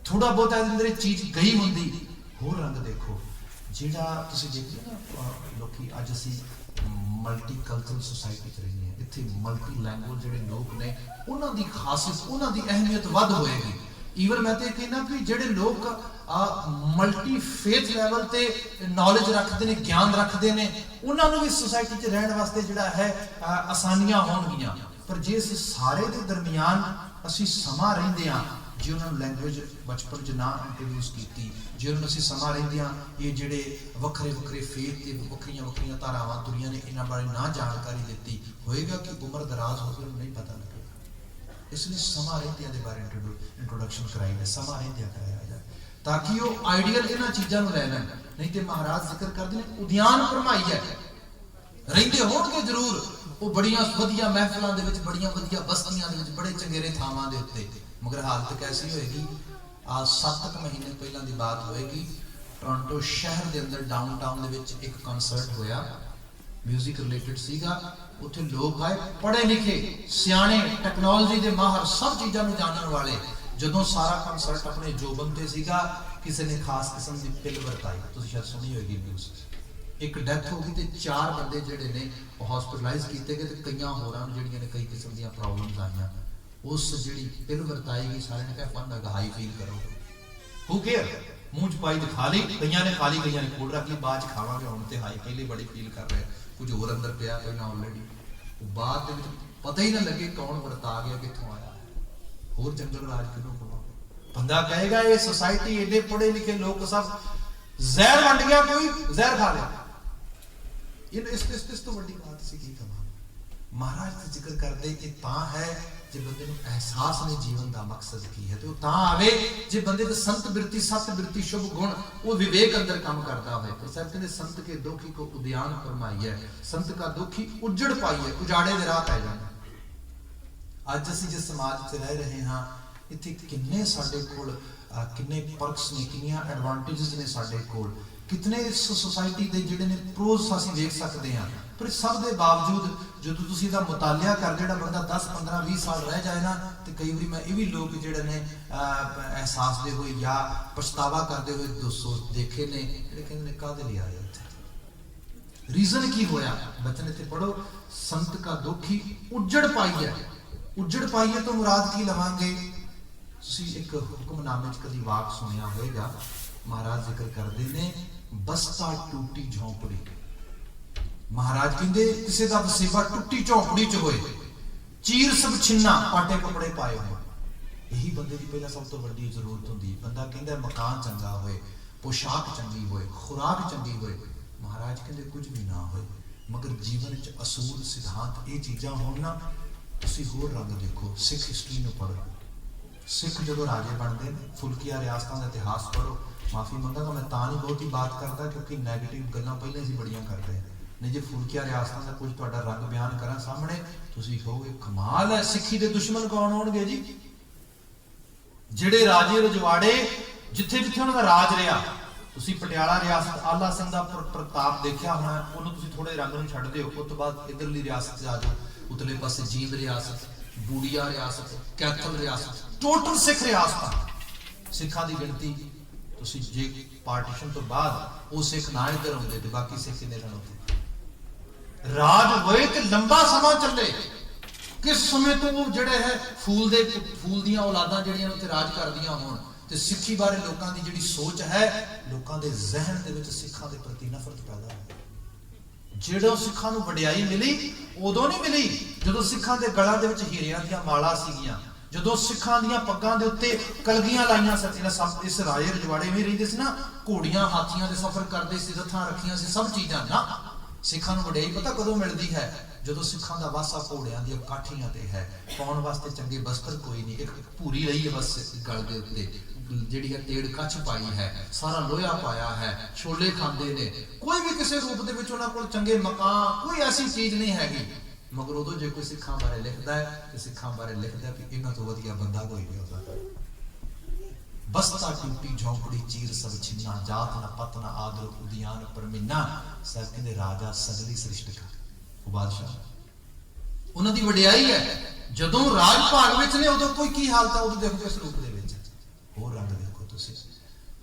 ਥੋੜਾ ਬਹੁਤਾ ਇਹਦੇ ਅੰਦਰ ਇਹ ਚੀਜ਼ ਗਈ ਹੁੰਦੀ। ਹੋਰ ਰੰਗ ਦੇਖੋ, ਜਿਹੜਾ ਤੁਸੀਂ ਦੇਖਦੇ ਨਾ ਲੋਕੀ, ਅੱਜ ਅਸੀਂ ਮਲਟੀ ਕਲਚਰਲ ਸੁਸਾਇਟੀ 'ਚ ਰਹਿੰਦੇ ਹਾਂ, ਇੱਥੇ ਮਲਟੀ ਲੈਂਗੁਏਜ ਜਿਹੜੇ ਲੋਕ ਨੇ, ਉਹਨਾਂ ਦੀ ਖਾਸੀਅਤ, ਉਹਨਾਂ ਦੀ ਅਹਿਮੀਅਤ ਵੱਧ ਹੋਏਗੀ। ਈਵਨ ਮੈਂ ਤੇ ਕਹਿੰਦਾ ਕਿ ਜਿਹੜੇ ਲੋਕ ਮਲਟੀ ਫੇਥ ਲੈਵਲ ਤੇ ਨੌਲੇਜ ਰੱਖਦੇ ਨੇ, ਗਿਆਨ ਰੱਖਦੇ ਨੇ, ਉਹਨਾਂ ਨੂੰ ਵੀ ਸੁਸਾਇਟੀ 'ਚ ਰਹਿਣ ਵਾਸਤੇ ਜਿਹੜਾ ਹੈ ਆਸਾਨੀਆਂ ਹੋਣਗੀਆਂ। ਪਰ ਜੇ ਅਸੀਂ ਸਾਰੇ ਦੇ ਦਰਮਿਆਨ ਅਸੀਂ ਸਮਾਂ ਰਹਿੰਦੇ ਹਾਂ, ਜੇ ਉਹਨਾਂ ਨੂੰ ਲੈਂਗੁਏਜ ਬਚਪਨ 'ਚ ਨਾ ਇੰਟਰੋਡਿਊਸ ਕੀਤੀ, ਜੇ ਉਹਨਾਂ ਨੂੰ ਅਸੀਂ ਸਮਾਂ ਰਹਿੰਦਿਆਂ ਇਹ ਜਿਹੜੇ ਵੱਖਰੇ ਵੱਖਰੇ ਫੇਥ ਤੇ ਵੱਖਰੀਆਂ ਵੱਖਰੀਆਂ ਧਾਰਾਵਾਂ ਦੁਨੀਆਂ ਨੇ ਇਹਨਾਂ ਬਾਰੇ ਨਾ ਜਾਣਕਾਰੀ ਦਿੱਤੀ, ਹੋਏਗਾ ਕਿ ਉਮਰ ਦਰਾਜ਼ ਹੋ ਕੇ ਨਹੀਂ ਪਤਾ ਲੱਗੇਗਾ। ਇਸ ਲਈ ਸਮਾਂ ਰਹਿੰਦਿਆਂ ਦੇ ਬਾਰੇ ਇੰਟਰੋਡਕਸ਼ਨ ਕਰਾਈ ਜਾਏ, ਸਮਾਂ ਰਹਿੰਦਿਆਂ ਕਰਾਇਆ ਜਾਏ, ਤਾਂ ਕਿ ਉਹ ਆਈਡੀਅਲ ਇਹਨਾਂ ਚੀਜ਼ਾਂ ਨੂੰ ਲੈ ਲੈਣ। ਨਹੀਂ ਤੇ ਮਹਾਰਾਜ ਜ਼ਿਕਰ ਕਰਦੇ ਨੇ ਉਦਿਆਨ ਭਰਮਾਈ ਹੈ, ਰਹਿੰਦੇ ਹੋਣਗੇ ਜ਼ਰੂਰ ਉਹ ਬੜੀਆਂ ਵਧੀਆ ਮਹਿਫਲਾਂ ਦੇ ਵਿੱਚ, ਬੜੀਆਂ ਵਧੀਆ ਬਸਤੀਆਂ ਦੇ ਵਿੱਚ, ਬੜੇ ਚੰਗੇਰੇ ਥਾਵਾਂ ਦੇ ਉੱਤੇ, ਮਗਰ ਹਾਲਤ ਕੈਸੀ ਹੋਏਗੀ। 7 ਮਹੀਨੇ ਪਹਿਲਾਂ ਦੀ ਬਾਤ ਹੋਏਗੀ, ਟੋਰਾਂਟੋ ਸ਼ਹਿਰ ਦੇ ਅੰਦਰ ਡਾਊਨਟਾਊਨ ਦੇ ਵਿੱਚ ਇੱਕ ਕਨਸਰਟ ਹੋਇਆ, ਮਿਊਜ਼ਿਕ ਰਿਲੇਟਡ ਸੀਗਾ। ਉੱਥੇ ਲੋਕ ਆਏ, ਪੜ੍ਹੇ ਲਿਖੇ, ਸਿਆਣੇ, ਟੈਕਨੋਲੋਜੀ ਦੇ ਮਾਹਰ, ਸਭ ਚੀਜ਼ਾਂ ਨੂੰ ਜਾਣਨ ਵਾਲੇ। ਜਦੋਂ ਸਾਰਾ ਕਨਸਰਟ ਆਪਣੇ ਜੋਬਨ ਤੇ ਸੀਗਾ, ਕਿਸੇ ਨੇ ਖਾਸ ਕਿਸਮ ਦੀ ਪਿਲ ਵਰਤਾਈ, ਤੁਸੀਂ ਸ਼ਾਇਦ ਸੁਣੀ ਹੋਏਗੀ ਨਿਊਜ਼। ਇੱਕ ਡੈਥ ਹੋ ਗਈ ਤੇ 4 ਬੰਦੇ ਜਿਹੜੇ ਨੇ ਉਹ ਹਸਪੀਟਲਾਈਜ਼ ਕੀਤੇ ਗਏ, ਤੇ ਕਈਆਂ ਹੋਰਾਂ ਨੂੰ ਜਿਹੜੀਆਂ ਨੇ ਕਈ ਕਿਸਮ ਦੀਆਂ ਪ੍ਰੋਬਲਮਸ ਆਈਆਂ। ਉਸ ਜਿਹੜੀ ਪਿਲ ਵਰਤਾਈ ਗਈ, ਸਾਰਿਆਂ ਨੇ ਕਿਹਾ ਫਨ ਹੈਗਾ, ਹਾਈ ਫੀਲ ਕਰੋ, ਹੂ ਕੇਅਰ, ਮੂੰਹ 'ਚ ਪਾਈ ਤੇ ਖਾ ਲਈ, ਕਈਆਂ ਨੇ ਖਾ ਲਈ, ਕਈਆਂ ਨੇ ਕੋਲ ਰੱਖ ਲਈ, ਬਾਅਦ 'ਚ ਖਾਵਾਂਗੇ, ਹੁਣ ਤੇ ਹਾਈ ਪਹਿਲੇ ਬੜੀ ਫੀਲ ਕਰ ਰਹੇ, ਕੁਝ ਹੋਰ ਅੰਦਰ ਪਿਆ ਕੋਈ ਨਾ ਆਲਰੇਡੀ। ਬਾਅਦ ਦੇ ਵਿੱਚ ਪਤਾ ਹੀ ਨਾ ਲੱਗੇ ਕੌਣ ਵਰਤਾ ਗਿਆ, ਕਿੱਥੋਂ ਆਇਆ, ਹੋਰ ਜੰਗਲ ਰਾਜ ਕਿਹਨੂੰ ਖਵਾ। ਬੰਦਾ ਕਹੇਗਾ ਇਹ ਸੋਸਾਇਟੀ ਏਡੇ ਪੜ੍ਹੇ ਲਿਖੇ ਲੋਕ ਸਭ ਜ਼ਹਿਰ ਵੰਡ ਗਿਆ, ਕੋਈ ਜ਼ਹਿਰ ਖਾ ਲਿਆ। ਇਸ ਤੋਂ ਵੱਡੀ ਬਾਤ ਸੀ ਕੀ ਕਮਾਲ। ਮਹਾਰਾਜ ਦਾ ਜ਼ਿਕਰ ਕਰਦੇ ਇਹ ਤਾਂ ਹੈ ਜੇ ਬੰਦੇ ਨੂੰ ਅਹਿਸਾਸ ਨੇ ਜੀਵਨ ਦਾ ਮਕਸਦ ਕੀ ਹੈ, ਤੇ ਉਹ ਤਾਂ ਆਵੇ ਜੇ ਬੰਦੇ ਦੇ ਸੰਤ ਬਿਰਤੀ, ਸਤ ਬਿਰਤੀ, ਸ਼ੁਭ ਗੁਣ, ਉਹ ਵਿਵੇਕ ਅੰਦਰ ਕੰਮ ਕਰਦਾ ਹੋਏ। तो ਸਾਹਿਬ ਕਹਿੰਦੇ ਸੰਤ ਕੇ ਦੁਖੀ ਕੋ ਉਦਿਆਨ ਫਰਮਾਈ ਹੈ, ਸੰਤ ਕਾ ਦੁਖੀ ਉਜੜ ਪਾਈ ਹੈ, ਉਜਾੜੇ ਦੇ ਰਾਹ ਪੈ ਜਾਂਦਾ। ਅੱਜ ਅਸੀਂ ਜਿਸ ਸਮਾਜ 'ਚ ਰਹਿ ਰਹੇ ਹਾਂ, ਇੱਥੇ ਕਿੰਨੇ ਸਾਡੇ ਕੋਲ ਕਿੰਨੇ ਪਰਕਸ ਨੇ, ਕਿੰਨੀਆਂ ਐਡਵਾਂਟੇਜਸ ਨੇ ਸਾਡੇ ਕੋਲ, ਕਿਤਨੇ ਇਸ ਸੋਸਾਇਟੀ ਦੇ ਜਿਹੜੇ ਨੇ ਪ੍ਰੋਸ ਅਸੀਂ ਵੇਖ ਸਕਦੇ ਹਾਂ। ਪਰ ਸਭ ਦੇ ਬਾਵਜੂਦ ਜਦੋਂ ਤੁਸੀਂ ਇਹਦਾ ਮੁਤਾਲਿਆ ਕਰਦੇ, ਜਿਹੜਾ ਬੰਦਾ 10 15 20 ਸਾਲ ਰਹਿ ਜਾਏ ਨਾ, ਤੇ ਕਈ ਵਾਰੀ ਮੈਂ ਇਹ ਵੀ ਲੋਕ ਜਿਹੜੇ ਨੇ ਅਹਿਸਾਸ ਦੇ ਹੋਏ ਜਾਂ ਪਛਤਾਵਾ ਕਰਦੇ ਹੋਏ ਦੋਸਤੋ ਦੇਖੇ ਨੇ, ਜਿਹੜੇ ਕਹਿੰਦੇ ਨੇ ਕਾਹਦੇ ਲਈ ਆਏ ਇੱਥੇ, ਰੀਜ਼ਨ ਕੀ ਹੋਇਆ। ਬਚਨ ਇੱਥੇ ਪੜੋ, ਸੰਤ ਕਾ ਦੁਖੀ ਉਜੜ ਪਾਈ ਹੈ। ਉਜੜ ਪਾਈ ਹੈ ਤੋਂ ਮੁਰਾਦ ਕੀ ਲਵਾਂਗੇ। ਤੁਸੀਂ ਇੱਕ ਹੁਕਮਨਾਮੇ 'ਚ ਕਦੀ ਵਾਕ ਸੁਣਿਆ ਹੋਏਗਾ, ਮਹਾਰਾਜ ਜ਼ਿਕਰ ਕਰਦੇ ਨੇ, ਬਸਤਾ ਟੂਟੀ ਝੌਂਪੜੀ। महाराज कहते किसी का वसेबा टुट्टी झोंपड़ी च होए, चीर सब छिन्ना, पाटे कपड़े पाए हो, यही बंदे की पहला सब तो बड़ी जरूरत होंगी। बंदा कहता मकान चंगा होए, पोशाक चंगी होए, खुराक चंगी होए, महाराज कहते कुछ भी ना होए, मगर जीवन च असूल सिद्धांत ये चीज़ां होण ना, तुसीं होर रंग देखो। सिख हिस्टरी में पढ़ो, सिख जो राजे बनते हैं, फुल्किया रियासतों का इतिहास पढ़ो। माफ़ी मंगांगा मैं तां नहीं बहुती बात करता क्योंकि नैगेटिव गल्लां पहले ही बड़ियां करते हैं, नहीं जो फुल्किया रियासतों का कुछ तुहाडा रंग बयान करा सामने, तुसीं कहोगे कमाल है। सिੱਖੀ ਦੇ दुश्मन कौन होणगे जी? ਜਿਹੜੇ राजे रजवाड़े जिथे जिथे उन्होंने राज रहा, ਤੁਸੀਂ ਪਟਿਆਲਾ ਰਿਆਸਤ ਆਲਾ ਸਿੰਘ ਦਾ ਪ੍ਰਤਾਪ ਦੇਖਿਆ ਹੋਣਾ, ਉਹਨੂੰ ਤੁਸੀਂ ਥੋੜੇ ਰੰਗ ਨੂੰ ਛੱਡ ਦਿਓ, ਉਸ ਤੋਂ ਬਾਅਦ ਇਧਰਲੀ ਰਿਆਸਤ ਤੇ ਆ ਜਾਓ, ਉਤਲੇ ਪਾਸੇ ਜੀਂਦ ਰਿਆਸਤ, ਬੂੜੀਆ ਰਿਆਸਤ, ਕੈਥਲ ਰਿਆਸਤ, ਟੋਟਲ ਸਿੱਖ ਰਿਆਸਤਾਂ। ਸਿੱਖਾਂ ਦੀ ਗਿਣਤੀ ਤੁਸੀਂ ਜੇ ਪਾਰਟੀਸ਼ਨ ਤੋਂ ਬਾਅਦ ਉਹ ਸਿੱਖ ਨਾ ਇੱਧਰ ਆਉਂਦੇ ਤੇ ਬਾਕੀ ਸਿੱਖ ਕਿੰਨੇ ਰਹਿਣ ਉੱਥੇ। ਰਾਜ ਹੋਏ ਤੇ ਲੰਬਾ ਸਮਾਂ ਚੱਲੇ। किस समय तो वो जड़े है फूल दियां औलादां जड़ियां उत्ते राज करदियां होण, ते सिੱਖੀ बारे लोकां दी जिहड़ी सोच है, लोकां दे जहन दे विच सिੱਖਾं दे प्रति नफरत पैदा होई। ਜਿਹੜੋਂ ਸਿੱਖਾਂ ਨੂੰ ਵਡਿਆਈ ਮਿਲੀ ਉਦੋਂ ਨਹੀਂ ਮਿਲੀ ਜਦੋਂ ਸਿੱਖਾਂ ਦੇ ਗਲਾਂ ਦੇ ਵਿੱਚ ਹੀਰਿਆਂ ਦੀਆਂ ਮਾਲਾ ਸੀਗੀਆਂ, ਜਦੋਂ ਸਿੱਖਾਂ ਦੀਆਂ ਪੱਗਾਂ ਦੇ ਉੱਤੇ ਕਲਗੀਆਂ ਲਾਈਆਂ ਸੱਚੀਆਂ। ਸਭ ਇਸ ਰਾਜੇ ਰਜਵਾੜੇ ਵਿੱਚ ਰਹਿੰਦੇ ਸੀ ਨਾ, ਘੋੜੀਆਂ ਹਾਥੀਆਂ ਦੇ ਸਫ਼ਰ ਕਰਦੇ ਸੀ, ਰੱਥਾਂ ਰੱਖੀਆਂ ਸੀ, ਸਭ ਚੀਜ਼ਾਂ ਨਾ। ਸਿੱਖਾਂ ਨੂੰ ਵਡਿਆਈ ਪਤਾ ਕਦੋਂ ਮਿਲਦੀ ਹੈ? ਜਦੋਂ ਸਿੱਖਾਂ ਦਾ ਵਾਸਾ ਘੋੜਿਆਂ ਦੀਆਂ ਕਾਠੀਆਂ ਤੇ ਹੈ, ਪਾਉਣ ਵਾਸਤੇ ਚੰਗੇ ਬਸਤਰ ਕੋਈ ਨਹੀਂ, ਇੱਕ ਭੂਰੀ ਲਈ ਹੈ ਬਸ ਗਲ ਦੇ ਉੱਤੇ, ਜਿਹੜੀ ਹੈ ਤੇੜ ਕੱਛ ਪਾਈ ਹੈ, ਸਾਰਾ ਲੋਹਾ ਪਾਇਆ ਹੈ, ਛੋਲੇ ਖਾਂਦੇ ਨੇ, ਕੋਈ ਵੀ ਕਿਸੇ ਰੂਪ ਦੇ ਵਿੱਚ ਉਹਨਾਂ ਕੋਲ ਚੰਗੇ ਮਕਾਨ, ਕੋਈ ਐਸੀ ਚੀਜ਼ ਨਹੀਂ ਹੈਗੀ। ਮਗਰ ਉਦੋਂ ਜੇ ਕੋਈ ਸਿੱਖਾਂ ਬਾਰੇ ਲਿਖਦਾ ਹੈ ਤੇ ਸਿੱਖਾਂ ਬਾਰੇ ਲਿਖਦਾ ਕਿ ਇਹਨਾਂ ਤੋਂ ਵਧੀਆ ਬੰਦਾ ਕੋਈ ਨਹੀਂ ਹੋ ਸਕਦਾ। बसता टूटी झोंपड़ी चीर सब छिन्ना, जात ना पत ना आदर उद्यान पर मिन्ना। साहब कहते राजा सगली सृष्टि का, वो बादशाह उन्हां दी वडियाई है। जदों राज भाग विच ने उदों कोई की हालत है, उदों देखो किस रूप दे विच, होर रंग देखो तुसीं।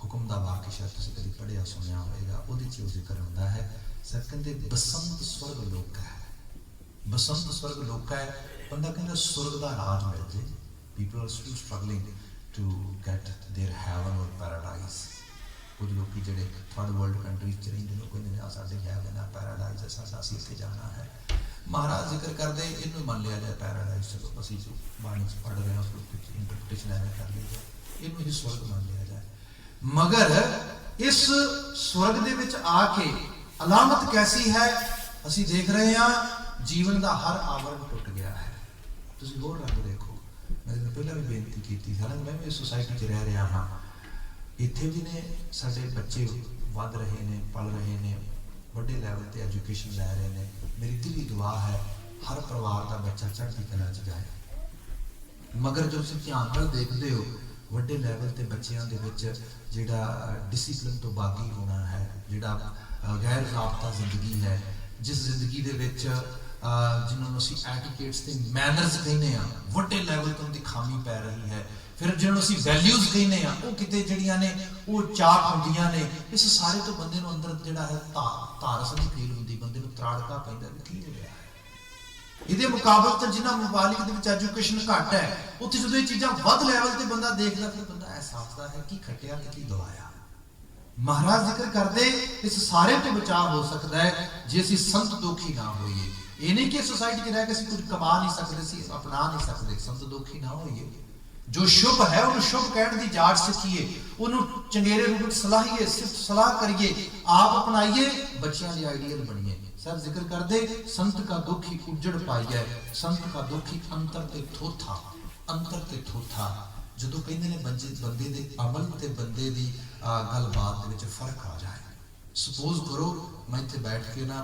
हुक्म दा वाक्य शायद तुसीं कदी पढ़िया सुनिया होएगा, उहदे च उह जिक्र हुंदा है। साहब कहते बसंत स्वर्ग लोक है, बसंत स्वर्ग लोक है। बंदा कहंदा स्वर्ग दा राज मिल जे। People are still struggling to get their heaven or paradise। कुछ लोग जिहड़े थर्ड वर्ल्ड कंट्रीज च रहिंदे ने, कोई नहीं साडे हेवन है, पैराडाइज है, साडा असीं इत्थे जाना है। महाराज जिक्र करदे इहनूं मान लिया जाए पैराडाइज, चलो असीं जो बाणी च पढ़ रहे हैं उस कुछ इंटरप्रिटेशन ऐवें कर ली जाए, इहनूं ही स्वर्ग मान लिया जाए। मगर इस स्वर्ग दे विच आके अलामत कैसी है? असीं देख रहे हैं जीवन का हर आवरण टुट गया है। तुसीं होर रंग देखो। मैं पहला भी बेनती की थी, हालांकि मैं भी इस सोसाइटी च रह रहा हाँ, इत्थे भी ने साडे बच्चे वध रहे ने, पल रहे ने, बड़े लैवल ते एजुकेशन लै रहे ने। मेरी दिली दुआ है हर परिवार का बच्चा चढ़ती कला च जाए। मगर जो तुसीं ध्यान नाल देखदे हो, वड्डे लैवल ते बच्चियां दे विच जिहड़ा डिसिपलिन तो बागी होना है, जिहड़ा गैर ज़ाब्ता जिंदगी है, जिस जिंदगी दे विच जिन्होंने असीं एटिकेट्स ते मैनर्स कहने आ, वड्डे लैवल तो उनकी खामी पै रही है। फिर जिन्होंने असीं वैल्यूज़ कहने आ, वो किते जिहड़ियां ने वो चाक हुंदियां ने। इस सारे तो बंदे नूं अंदर जिहड़ा है धारस नहीं फील हुंदी, बंदे नूं त्राड़का पैंदा कि की हो रहा है। इहदे मुकाबले जिन्हां मुबालिग दे विच एजुकेशन घट है, उत्थे जदों ये चीज़ां वध लैवल ते बंदा देखदा, फिर बंदा एहसास करदा है कि खटिया ते की गवाया। महाराज जिक्र करदे इस सारे तो बचाव हो सकता है जे असीं संत दोखी ना होइए। ये नहीं कि सोसाइटी में रह के कुछ कमा नहीं सकते, अपना नहीं सकते, संत दोखी ना होइए। जो शुभ है उन्हें शुभ कहने की जाच सीखिए, उन्होंने चंगेरे रूप में सलाहिए, सिर्फ सलाह करिए, आप अपनाइए, बच्चों के आइडियल बनिए। सब जिक्र करते संत का दुखी उजड़ पाइए, संत का दुखी अंतर ते थोथा, अंतर ते थोथा। जो कहते हैं बंदे के अमल ते बंदे की गलबात के फर्क आ जाए। सपोज करो मैं इत्थे बैठ के ना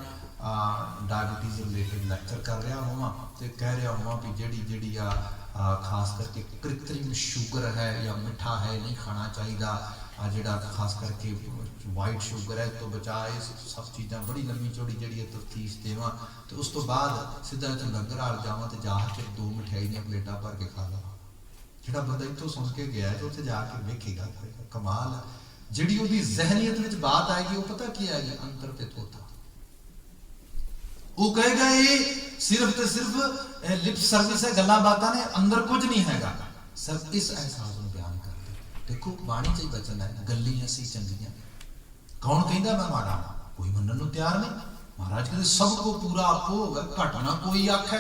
डायबिटीज़ रिलेटेड लैक्चर कर रहा होवां ते कह रहा होवां भी जिहड़ी खास करके कृत्रिम शुगर है या मिठा है नहीं खाना चाहिए, जिहड़ा खास करके वाइट शुगर है तो बचाए, सब चीज़ां बड़ी लंबी चौड़ी जिहड़ी तफ्तीश देवां तो उस तो बाद सीधा इत्थे लंगर हाल जावां ते जाके 2 मिठाई दी प्लेटां भर के खा लवां। जिहड़ा बंदा इत्थों सुन के गया है तो उत्थे जाके वेखेगा, कमाल जिहड़ी उहदी जहनीयत विच बात आएगी, वो पता की आएगी? अंतर ते थोथा। वो कहेगा ये सिर्फ तो सिर्फ लिप सर्विस है, गल्लां बातां ने, अंदर कुछ नहीं हैगा। सब इस एहसास को बयान करते। देखो बाणी च वचन है, गल्ली असीं चंगियां, कौन कहंदा मैं माड़ा? कोई मनण नूं तैयार नहीं। महाराज कहते सब को पूरा आपको होगा, घट ना कोई आखे।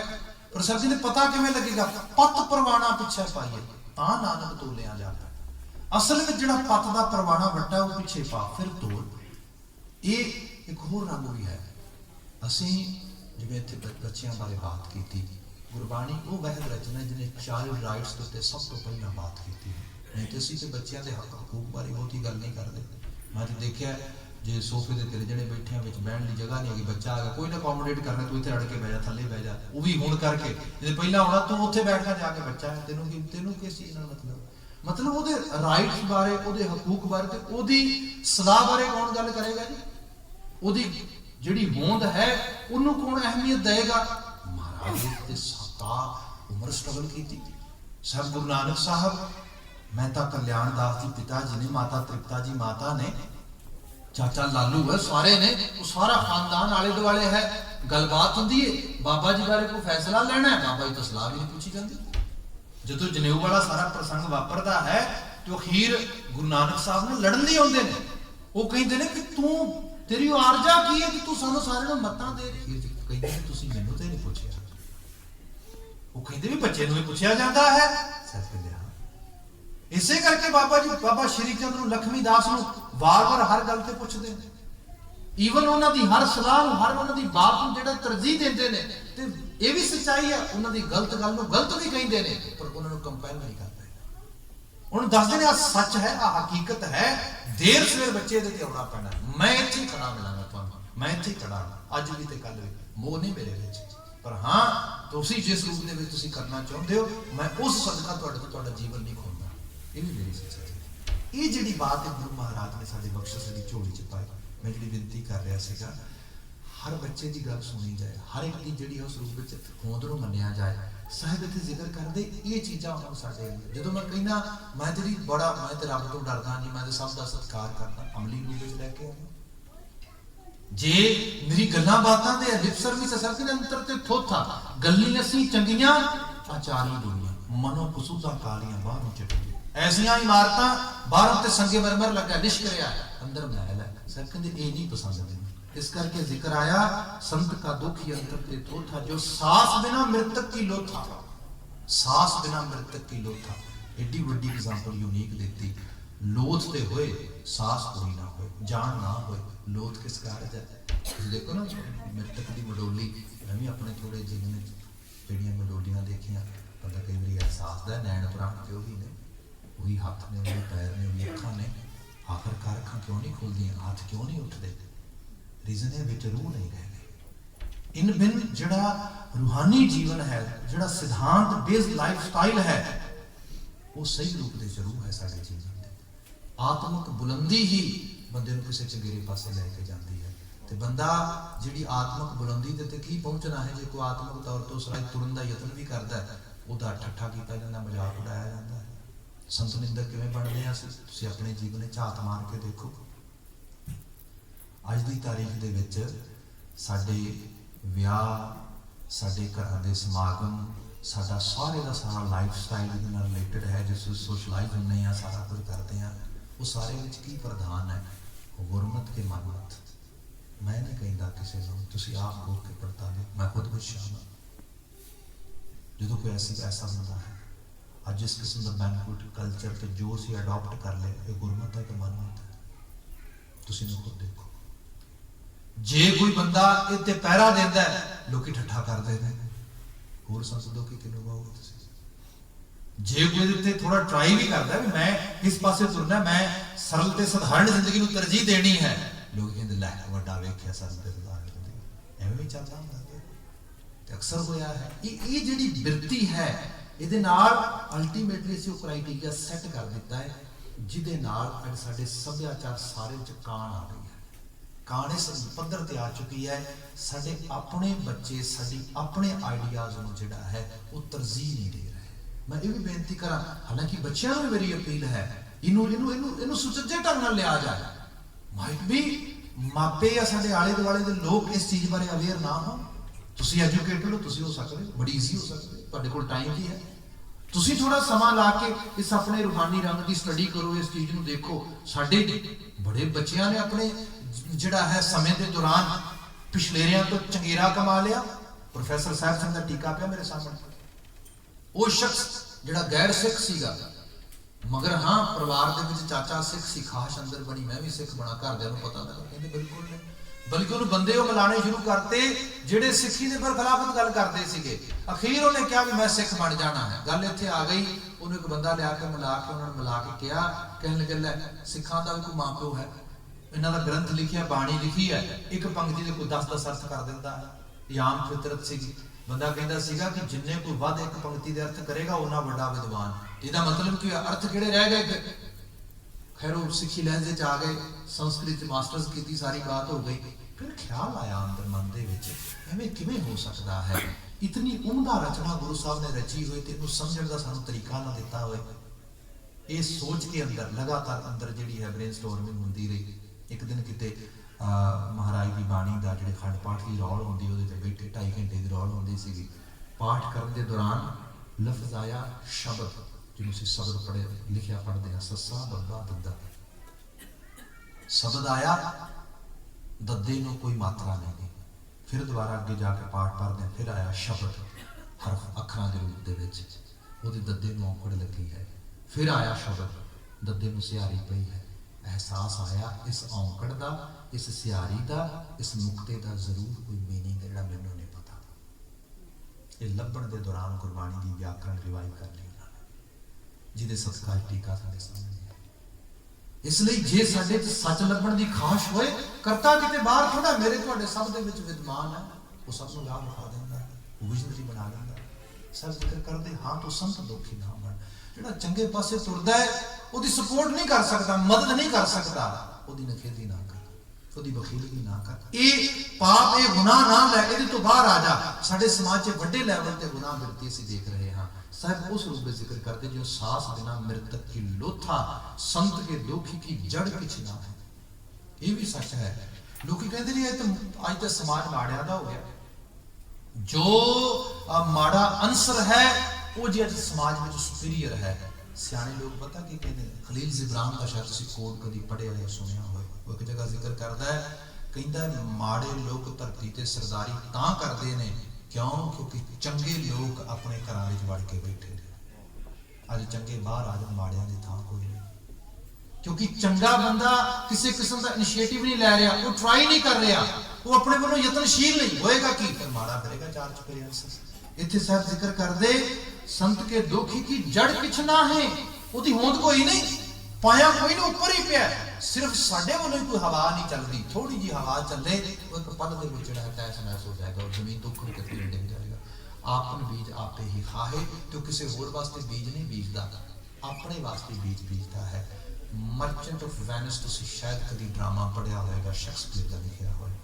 पर सर जी ने पता किवें लगेगा? पत परवाना पिछे पाइए तां नानक तोलिया जाता। असल में जिहड़ा पत दा परवाना वट्टा वो पिछे पा फिर तोल। ये एक होर रंग भी है। असीं जिवें इत्थे बच्चियां बारे बात की, गुरबाणी वो वह रचना जिन्हें चाइल्ड राइट्स के उत्ते सब तो पहला बात की है। नहीं तो असीं ते बच्चियां दे हक हकूक बारे बहुती गल नहीं करते। मैं तो देखिया जे सोफे के तेरे जड़े बैठे हैं बहन की जगह नहीं है, बच्चा आ गया कोई ना अकोमोडेट करना, तू इतने अड़ के बह जा, थले बह जा, वो भी हुण करके जे पहला आना तू उत्थे बैठना जाके बच्चा है, तेनों किस चीज़ नाल मतलब ਉਹਦੇ ਰਾਈਟਸ ਬਾਰੇ, ਉਹਦੇ ਹਕੂਕ ਬਾਰੇ ਤੇ ਉਹਦੀ ਸਲਾਹ ਬਾਰੇ ਕੌਣ ਗੱਲ ਕਰੇਗਾ ਜੀ? ਉਹਦੀ ਜਿਹੜੀ ਹੋਂਦ ਹੈ ਉਹਨੂੰ ਕੌਣ ਅਹਿਮੀਅਤ ਦੇਗਾ? ਮਹਾਰਾਜ ਤੇ ਸਾਤਾ ਉਮਰ ਸਟਰਗਲ ਕੀਤੀ। ਸਾਹਿਬ ਗੁਰੂ ਨਾਨਕ ਸਾਹਿਬ ਮਹਿਤਾ ਕਲਿਆਣ ਦਾਸ ਜੀ ਪਿਤਾ ਜੀ ਨੇ, ਮਾਤਾ ਤ੍ਰਿਪਤਾ ਜੀ ਮਾਤਾ ਨੇ, चाचा लालू है, सारे ने, वो सारा खानदान आले दुआले है। गलबात होंदी है, बाबा जी बारे कोई फैसला लेना है, बाबा जी तो सलाह भी नहीं पूछी जाती। जो जनेऊ वाला सारा प्रसंग वापरता है तो अखीर गुरु नानक साहब ने लड़न नहीं आते हैं। वो कहते हैं कि तू तेरी आरजा की है कि तू सानू सारे नूं मत्तां दे। कहते हैं तुसीं मैनूं ते नहीं पुछिया। वो कहते भी बच्चे नूं पुछिया जाता है। इसे करके बाबा जी, बाबा श्री चंद्र लक्ष्मी दास नूं वार-वार हर गल ते पुछदे ने। ईवन उन्हां दी हर सलाह नूं, हर उन्हां दी बात नूं जेड़ा तरजीह देंदे ने। ते ये भी सच्चाई है, उन्हां दी गलत गल नूं गलत भी कहिंदे ने, पर उन्हां नूं कंपेल नहीं करदे। उन्हां दसदे ने आ सच है, आ हकीकत है। देर सवेर बच्चे दे ते आउणा पैना। मैं इत्थे खड़ा मिलांगा तुहानूं, मैं इत्थे खड़ा अज भी ते कल भी, मोह नहीं मेरे विच। पर हां तुसीं जिस रूप दे विच तुसीं करना चाहुंदे हो, मैं उस सदका तुहाडे तो तुहाडा जीवन नहीं खोंदा। ये भी मेरी सच्चाई है। ये जिहड़ी बात है गुरु महाराज ने साडी बख्शिश दी झोली च पाई। मैं जिहड़ी विनती कर रहा सीगा, हर बच्चे की गल सुनी जाए, हर एक की जिहड़ी उस रूप विच होंद नूं मन्निया जाए। साहिब इत्थे जिक्र करदे ये चीज़ां हुण साडे जदों मैं कहना मैं तेरी बड़ा, मैं ते रब तो डरदा नहीं, मैं ते सब दा सत्कार करदा, अमली रूप विच लैके आउणा। जे मेरी गल्लां बातां दे लिपसर विच असर ते अंतर ते थोथा गल्ली असीं चंगियां आचारी दुनिया मनो कुसूदा कालियां बाहरों चिट्टियां। ऐसियां इमारतां बाहरों ते संगे मरमर लगा लिश्क रहा है, अंदर महल है। सर कहते ये नहीं पसंद है। इस करके जिक्र आया संत का दुख ही अंतर ते थोथा, जो सांस बिना मृतक की लोथा, सांस बिना मृतक की लोथा। एडी वड्डी एग्जांपल यूनिक देती। लोथ ते होए सांस कोई ना होए, जान ना होए, लोथ किस कारज है। देखो ना मृतक की मडोली, मैं भी अपने थोड़े जीवन जड़ियां मडोलियां देखियां, पता कई बार एहसास का नैन पुराण के वही ने, वही हाथ ने, वही पैर ने, वही अखा ने। आखिरकार अखा क्यों नहीं खुलदियां, हाथ क्यों नहीं उठते? रीजन है विच रूह नहीं रह गई। इन बिन जिहड़ा रूहानी जीवन है, जिहड़ा सिद्धांत बेस्ड लाइफ स्टाइल है, वो सही रूप दे रूह है साडे जीवन दे। आत्मक बुलंदी ही बंदे नूं किसी चंगेरे पासे लैके जाती है। ते बंदा जिहड़ी आत्मक बुलंदी ते की पहुंचना है, जे कोई आत्मक तौर तो उसरा तुरन दा यतन भी करदा है, ਉਹਦਾ ਠੱਠਾ ਕੀਤਾ ਜਾਂਦਾ, मजाक उड़ाया ਜਾਂਦਾ है। संत निंदक किवें बनदे आ तुसीं अपने जीवन में झात मार के देखो। अज की तारीख दे विच साडे विआह, साडे घरां दे समागम, साडा सारे का सारा लाइफ स्टाइल इहदे नाल रिलेटेड है। जिस सोशलाइज होंदे आ, सारा कुछ करते हैं, वो सारे विच की प्रधान है? गुरमत के मनमत। मैं नहीं कहता किसी को, तुसीं आप खोल के पढ़ता लो, मैं खुद कुछ शामिल। जो कोई ऐसा बंदा है अज इस किस्म का बैंकुट कल्चर तो जो असीं अडॉप्ट कर ले, ये गुरमत है कि मनमत है? तुसीं खुद देखो। जे कोई बंदा इत्ते पैरा देंदा है, लोग ठट्ठा करते हैं, होर समझ दो कि किलो बाओ तुसीं। जे कोई इत्ते थोड़ा ट्राई भी करता है भी मैं इस पासे तुरना, मैं सरल ते साधारण जिंदगी नूं तरजीह देनी है, लोग कहते लै वड्डा वेखिया सरल ते साधारण जिंदगी, एवें भी चलदा हुंदा ते अक्सर होया है। ये जिहड़ी बिरती है, ਇਹਦੇ ਨਾਲ ਅਲਟੀਮੇਟਲੀ ਅਸੀਂ ਉਹ ਕ੍ਰਾਈਟੇਰੀਆ ਸੈੱਟ ਕਰ ਦਿੱਤਾ ਹੈ, ਜਿਹਦੇ ਨਾਲ ਅੱਜ ਸਾਡੇ ਸੱਭਿਆਚਾਰ ਸਾਰੇ ਵਿੱਚ ਕਾਣ ਆ ਗਈ ਹੈ। ਕਾਣ ਇਸ ਪੱਧਰ ਤੇ ਆ ਚੁੱਕੀ ਹੈ, ਸਾਡੇ ਆਪਣੇ ਬੱਚੇ ਸਾਡੀ ਆਪਣੇ ਆਈਡੀਆਜ਼ ਨੂੰ ਜਿਹੜਾ ਹੈ ਉਹ ਤਰਜੀਹ ਨਹੀਂ ਦੇ ਰਹੇ। ਮੈਂ ਇਹ ਵੀ ਬੇਨਤੀ ਕਰਾਂ, ਹਾਲਾਂਕਿ ਬੱਚਿਆਂ ਨੂੰ ਮੇਰੀ ਅਪੀਲ ਹੈ, ਇਹਨੂੰ ਸੁਚੱਜੇ ਢੰਗ ਨਾਲ ਲਿਆ ਜਾਏ। ਮਾਈਟ ਵੀ ਮਾਪੇ ਜਾਂ ਸਾਡੇ ਆਲੇ ਦੁਆਲੇ ਦੇ ਲੋਕ ਇਸ ਚੀਜ਼ ਬਾਰੇ ਅਵੇਅਰ ਨਾ ਹੋਣ। ਤੁਸੀਂ ਐਜੂਕੇਟਡ ਹੋ, ਤੁਸੀਂ ਹੋ ਸਕਦੇ, ਬੜੀ ਈਜ਼ੀ ਹੋ ਸਕਦੀ, ਤੁਹਾਡੇ ਕੋਲ ਟਾਈਮ ਵੀ ਹੈ। ਤੁਸੀਂ ਥੋੜਾ ਸਮਾਂ ਲਾ ਕੇ ਇਸ ਆਪਣੇ ਰੂਹਾਨੀ ਰੰਗ ਦੀ ਸਟੱਡੀ ਕਰੋ, ਇਸ ਚੀਜ਼ ਨੂੰ ਦੇਖੋ। ਸਾਡੇ ਬੜੇ ਬੱਚਿਆਂ ਨੇ ਆਪਣੇ ਜਿਹੜਾ ਹੈ ਸਮੇਂ ਦੇ ਦੌਰਾਨ ਪਿਛਲੇਰਿਆਂ ਤੋਂ ਚੰਗੇਰਾ ਕਮਾ ਲਿਆ। ਪ੍ਰੋਫੈਸਰ ਸਾਹਿਬ ਸਿੰਘ ਦਾ ਟੀਕਾ ਪਿਆ ਮੇਰੇ ਸਾਹਮਣੇ। ਉਹ ਸ਼ਖਸ ਜਿਹੜਾ ਗੈਰ ਸਿੱਖ ਸੀਗਾ, ਮਗਰ ਹਾਂ ਪਰਿਵਾਰ ਦੇ ਵਿੱਚ ਚਾਚਾ ਸਿੱਖ ਸੀ, ਖਾਸ ਅੰਦਰ ਬਣੀ ਮੈਂ ਵੀ ਸਿੱਖ ਬਣਾ, ਘਰਦਿਆਂ ਨੂੰ ਪਤਾ ਲੱਗਾ, ਕਹਿੰਦੇ ਬਿਲਕੁਲ ਨਹੀਂ, ਬਲਕਿ ਉਹਨੂੰ ਬੰਦੇ ਉਹ ਮਿਲਾਣੇ ਸ਼ੁਰੂ ਕਰਤੇ ਜਿਹੜੇ ਸਿੱਖੀ ਦੇ ਬਰਖਲਾਫਤ ਗੱਲ ਕਰਦੇ ਸੀਗੇ। ਅਖੀਰ ਉਹਨੇ ਕਿਹਾ ਵੀ ਮੈਂ ਸਿੱਖ ਬਣ ਜਾਣਾ ਹੈ। ਗੱਲ ਇੱਥੇ ਆ ਗਈ, ਉਹਨੂੰ ਇੱਕ ਬੰਦਾ ਲਿਆ ਕੇ ਮਿਲਾ ਕੇ ਉਹਨਾਂ ਨੂੰ ਮਿਲਾ ਕੇ ਕਿਹਾ, ਕਹਿਣ ਲੱਗੇ ਲੈ ਸਿੱਖਾਂ ਦਾ ਵੀ ਕੋਈ ਮਾਂ ਪਿਓ ਹੈ, ਇਹਨਾਂ ਦਾ ਗ੍ਰੰਥ ਲਿਖਿਆ, ਬਾਣੀ ਲਿਖੀ ਹੈ, ਇੱਕ ਪੰਕਤੀ ਦੇ ਕੋਈ 10-10 ਅਰਥ ਕਰ ਦਿੰਦਾ ਹੈ। ਇਹ ਆਮ ਫਿਤਰਤ ਸੀਗੀ। ਬੰਦਾ ਕਹਿੰਦਾ ਸੀਗਾ ਕਿ ਜਿੰਨੇ ਕੋਈ ਵੱਧ ਇੱਕ ਪੰਕਤੀ ਦੇ ਅਰਥ ਕਰੇਗਾ ਉਹਨਾਂ ਵੱਡਾ ਵਿਦਵਾਨ। ਇਹਦਾ ਮਤਲਬ ਕਿ ਅਰਥ ਕਿਹੜੇ ਰਹਿ ਗਏ ਫਿਰ? ਖੈਰ ਉਹ ਸਿੱਖੀ ਲਹਿਜੇ ਚ ਆ ਗਏ, ਸੰਸਕ੍ਰਿਤ ਮਾਸਟਰਸ ਕੀਤੀ, ਸਾਰੀ ਬਾਤ ਹੋ ਗਈ। ਫਿਰ ਖਿਆਲ ਆਇਆ ਅੰਦਰ ਮਨ ਦੇ ਵਿੱਚ, ਐਵੇਂ ਕਿਵੇਂ ਹੋ ਸਕਦਾ ਹੈ? ਇਤਨੀ ਉਮਦਾ ਰਚਨਾ ਗੁਰੂ ਸਾਹਿਬ ਨੇ ਰਚੀ ਹੋਈ ਤੇ ਇਹਨੂੰ ਸਮਝਣ ਦਾ ਸਾਨੂੰ ਤਰੀਕਾ ਨਾ ਦਿੱਤਾ ਹੋਵੇ। ਇਹ ਸੋਚ ਕੇ ਅੰਦਰ ਲਗਾਤਾਰ ਅੰਦਰ ਜਿਹੜੀ ਹੈ ਬ੍ਰੇਨਸਟੋਰਮਿੰਗ ਹੁੰਦੀ ਰਹੀ। ਇੱਕ ਦਿਨ ਕਿਤੇ ਮਹਾਰਾਜ ਦੀ ਬਾਣੀ ਦਾ ਜਿਹੜੇ ਖੰਡ ਪਾਠ ਦੀ ਰੌਲ ਹੁੰਦੀ, ਉਹਦੇ ਤੇ ਬੈਠੇ 2.5 ਘੰਟੇ ਦੀ ਰੌਲ ਹੁੰਦੀ ਸੀਗੀ। ਪਾਠ ਕਰਨ ਦੇ ਦੌਰਾਨ ਲਫ਼ਜ਼ ਆਇਆ ਸ਼ਬਦ, ਜਿਹਨੂੰ ਅਸੀਂ ਸ਼ਬਦ ਪੜ੍ਹੇ ਲਿਖਿਆ ਪੜ੍ਹਦੇ ਹਾਂ, ਸੱਸਾ ਬੱਬਾ ਦੱਦਾ। ਸ਼ਬਦ ਆਇਆ, ਦੱਦੇ ਨੂੰ ਕੋਈ ਮਾਤਰਾ ਨਹੀਂ। ਫਿਰ ਦੁਬਾਰਾ ਅੱਗੇ ਜਾ ਕੇ ਪਾਠ ਪੜ੍ਹਦੇ ਹਾਂ, ਫਿਰ ਆਇਆ ਸ਼ਬਦ ਹਰਫ ਅੱਖਰਾਂ ਦੇ ਰੂਪ ਦੇ ਵਿੱਚ, ਉਹਦੇ ਦੱਦੇ ਨੂੰ ਔਂਕੜ ਲੱਗੀ ਹੈ। ਫਿਰ ਆਇਆ ਸ਼ਬਦ, ਦੱਦੇ ਨੂੰ ਸਿਹਾਰੀ ਪਈ ਹੈ। ਅਹਿਸਾਸ ਆਇਆ ਇਸ ਔਂਕੜ ਦਾ, ਇਸ ਸਿਹਾਰੀ ਦਾ, ਇਸ ਨੁਕਤੇ ਦਾ ਜ਼ਰੂਰ ਕੋਈ ਮੀਨਿੰਗ ਹੈ ਜਿਹੜਾ ਮੈਨੂੰ ਨਹੀਂ ਪਤਾ। ਇਹ ਲੱਭਣ ਦੇ ਦੌਰਾਨ ਗੁਰਬਾਣੀ ਦੀ ਵਿਆਕਰਣ ਰਿਵਾਈਵ ਕਰ ਲਈ ਉਹਨਾਂ ਨੇ, ਜਿਹਦੇ ਸਦਕਾ ਟੀਕਾ ਸਾਡੇ ਸਾਹਮਣੇ ਹੈ। ਇਸ ਲਈ ਜੇ ਸਾਡੇ ਚ ਸੱਚ ਲੱਭਣ ਦੀ ਖਾਸ਼ ਹੋਏ, ਕਰਤਾ ਕਿਤੇ ਬਾਹਰ ਥੋੜਾ, ਮੇਰੇ ਤੁਹਾਡੇ ਸਭ ਦੇ ਵਿੱਚ ਵਿਦਮਾਨ ਹੈ। ਉਹ ਸਭ ਨੂੰ ਰਾਹ ਵਿਖਾ ਦਿੰਦਾ, ਉਹ ਵਿਜ਼ਨਰੀ ਬਣਾ ਦਿੰਦਾ। ਸਭ ਜ਼ਿਕਰ ਕਰਦੇ ਹਾਂ ਤੂੰ ਸੰਤ ਦੋਖੀ ਨਾ ਬਣ। ਜਿਹੜਾ ਚੰਗੇ ਪਾਸੇ ਤੁਰਦਾ ਹੈ ਉਹਦੀ ਸਪੋਰਟ ਨਹੀਂ ਕਰ ਸਕਦਾ, ਮਦਦ ਨਹੀਂ ਕਰ ਸਕਦਾ, ਉਹਦੀ ਨਖੇਦੀ ਨਾ ਕਰ, ਉਹਦੀ ਬਖੀਲੀ ਨਾ ਕਰ। ਇਹ ਪਾਪ, ਇਹ ਗੁਨਾਹ ਨਾ ਲੈ, ਇਹਦੇ ਤੋਂ ਬਾਹਰ ਆ ਜਾ। ਸਾਡੇ ਸਮਾਜ 'ਚ ਵੱਡੇ ਲੈਵਲ ਤੇ ਗੁਨਾਹ ਬਿਰਤੀ ਅਸੀਂ ਦੇਖ ਰਹੇ ਹਾਂ। ਸਾਹਿਬ ਉਸ ਰੂਪ ਵਿੱਚ ਜ਼ਿਕਰ करते जो सांस बिना मृतक की लोथा, संत के दोखी की जड़ किछ ना है। ये भी सच है। लोग कहते नहीं तो आज तो समाज माड़िया का हो गया। जो माड़ा अंसर है वो जी अज समाज में सुपीरियर है। सियाने लोग पता की कहते हैं, खलील जिब्रान का शायद तुसीं कोड कभी पढ़िया या सुनिया हो, वो एक जगह जिक्र करता है, कहता है माड़े लोग धरती ते सरदारी तां करते हैं क्यों, क्योंकि चंगे लोग अपने घरां विच वड़ के बैठे ने। अज चंगे बाहर आ जाण, माड़ियां दी थां कोई नहीं। क्योंकि चंगा बंदा किसी किस्म का इनिशिएटिव नहीं लै रहा, वो ट्राई नहीं कर रहा, वो अपने वालों यत्नशील नहीं होएगा की, फिर माड़ा करेगा चार चुफेरे। इत्थे साहब जिक्र करदे संत के दोखी की जड़ किछ ना है, ओदी होंद कोई नहीं, पाया कोई नहीं, ऊपर ही पिया। सिर्फ साडे वालों कोई हवा नहीं चलती, थोड़ी जी हवा चले वो एक पल दे विच तहस नहस हो जाएगा और जमीन तो उखड़ के थल्ले डिग जाएगा। आपन बीज आपे ही खाहे, तो किसी होर वास्ते बीज नहीं बीजदा, अपने वास्ते बीज बीजता है। मर्चेंट ऑफ वेनिस तुसीं शायद कभी ड्रामा पढ़िया होएगा, शेक्सपीयर का लिखिया होएगा,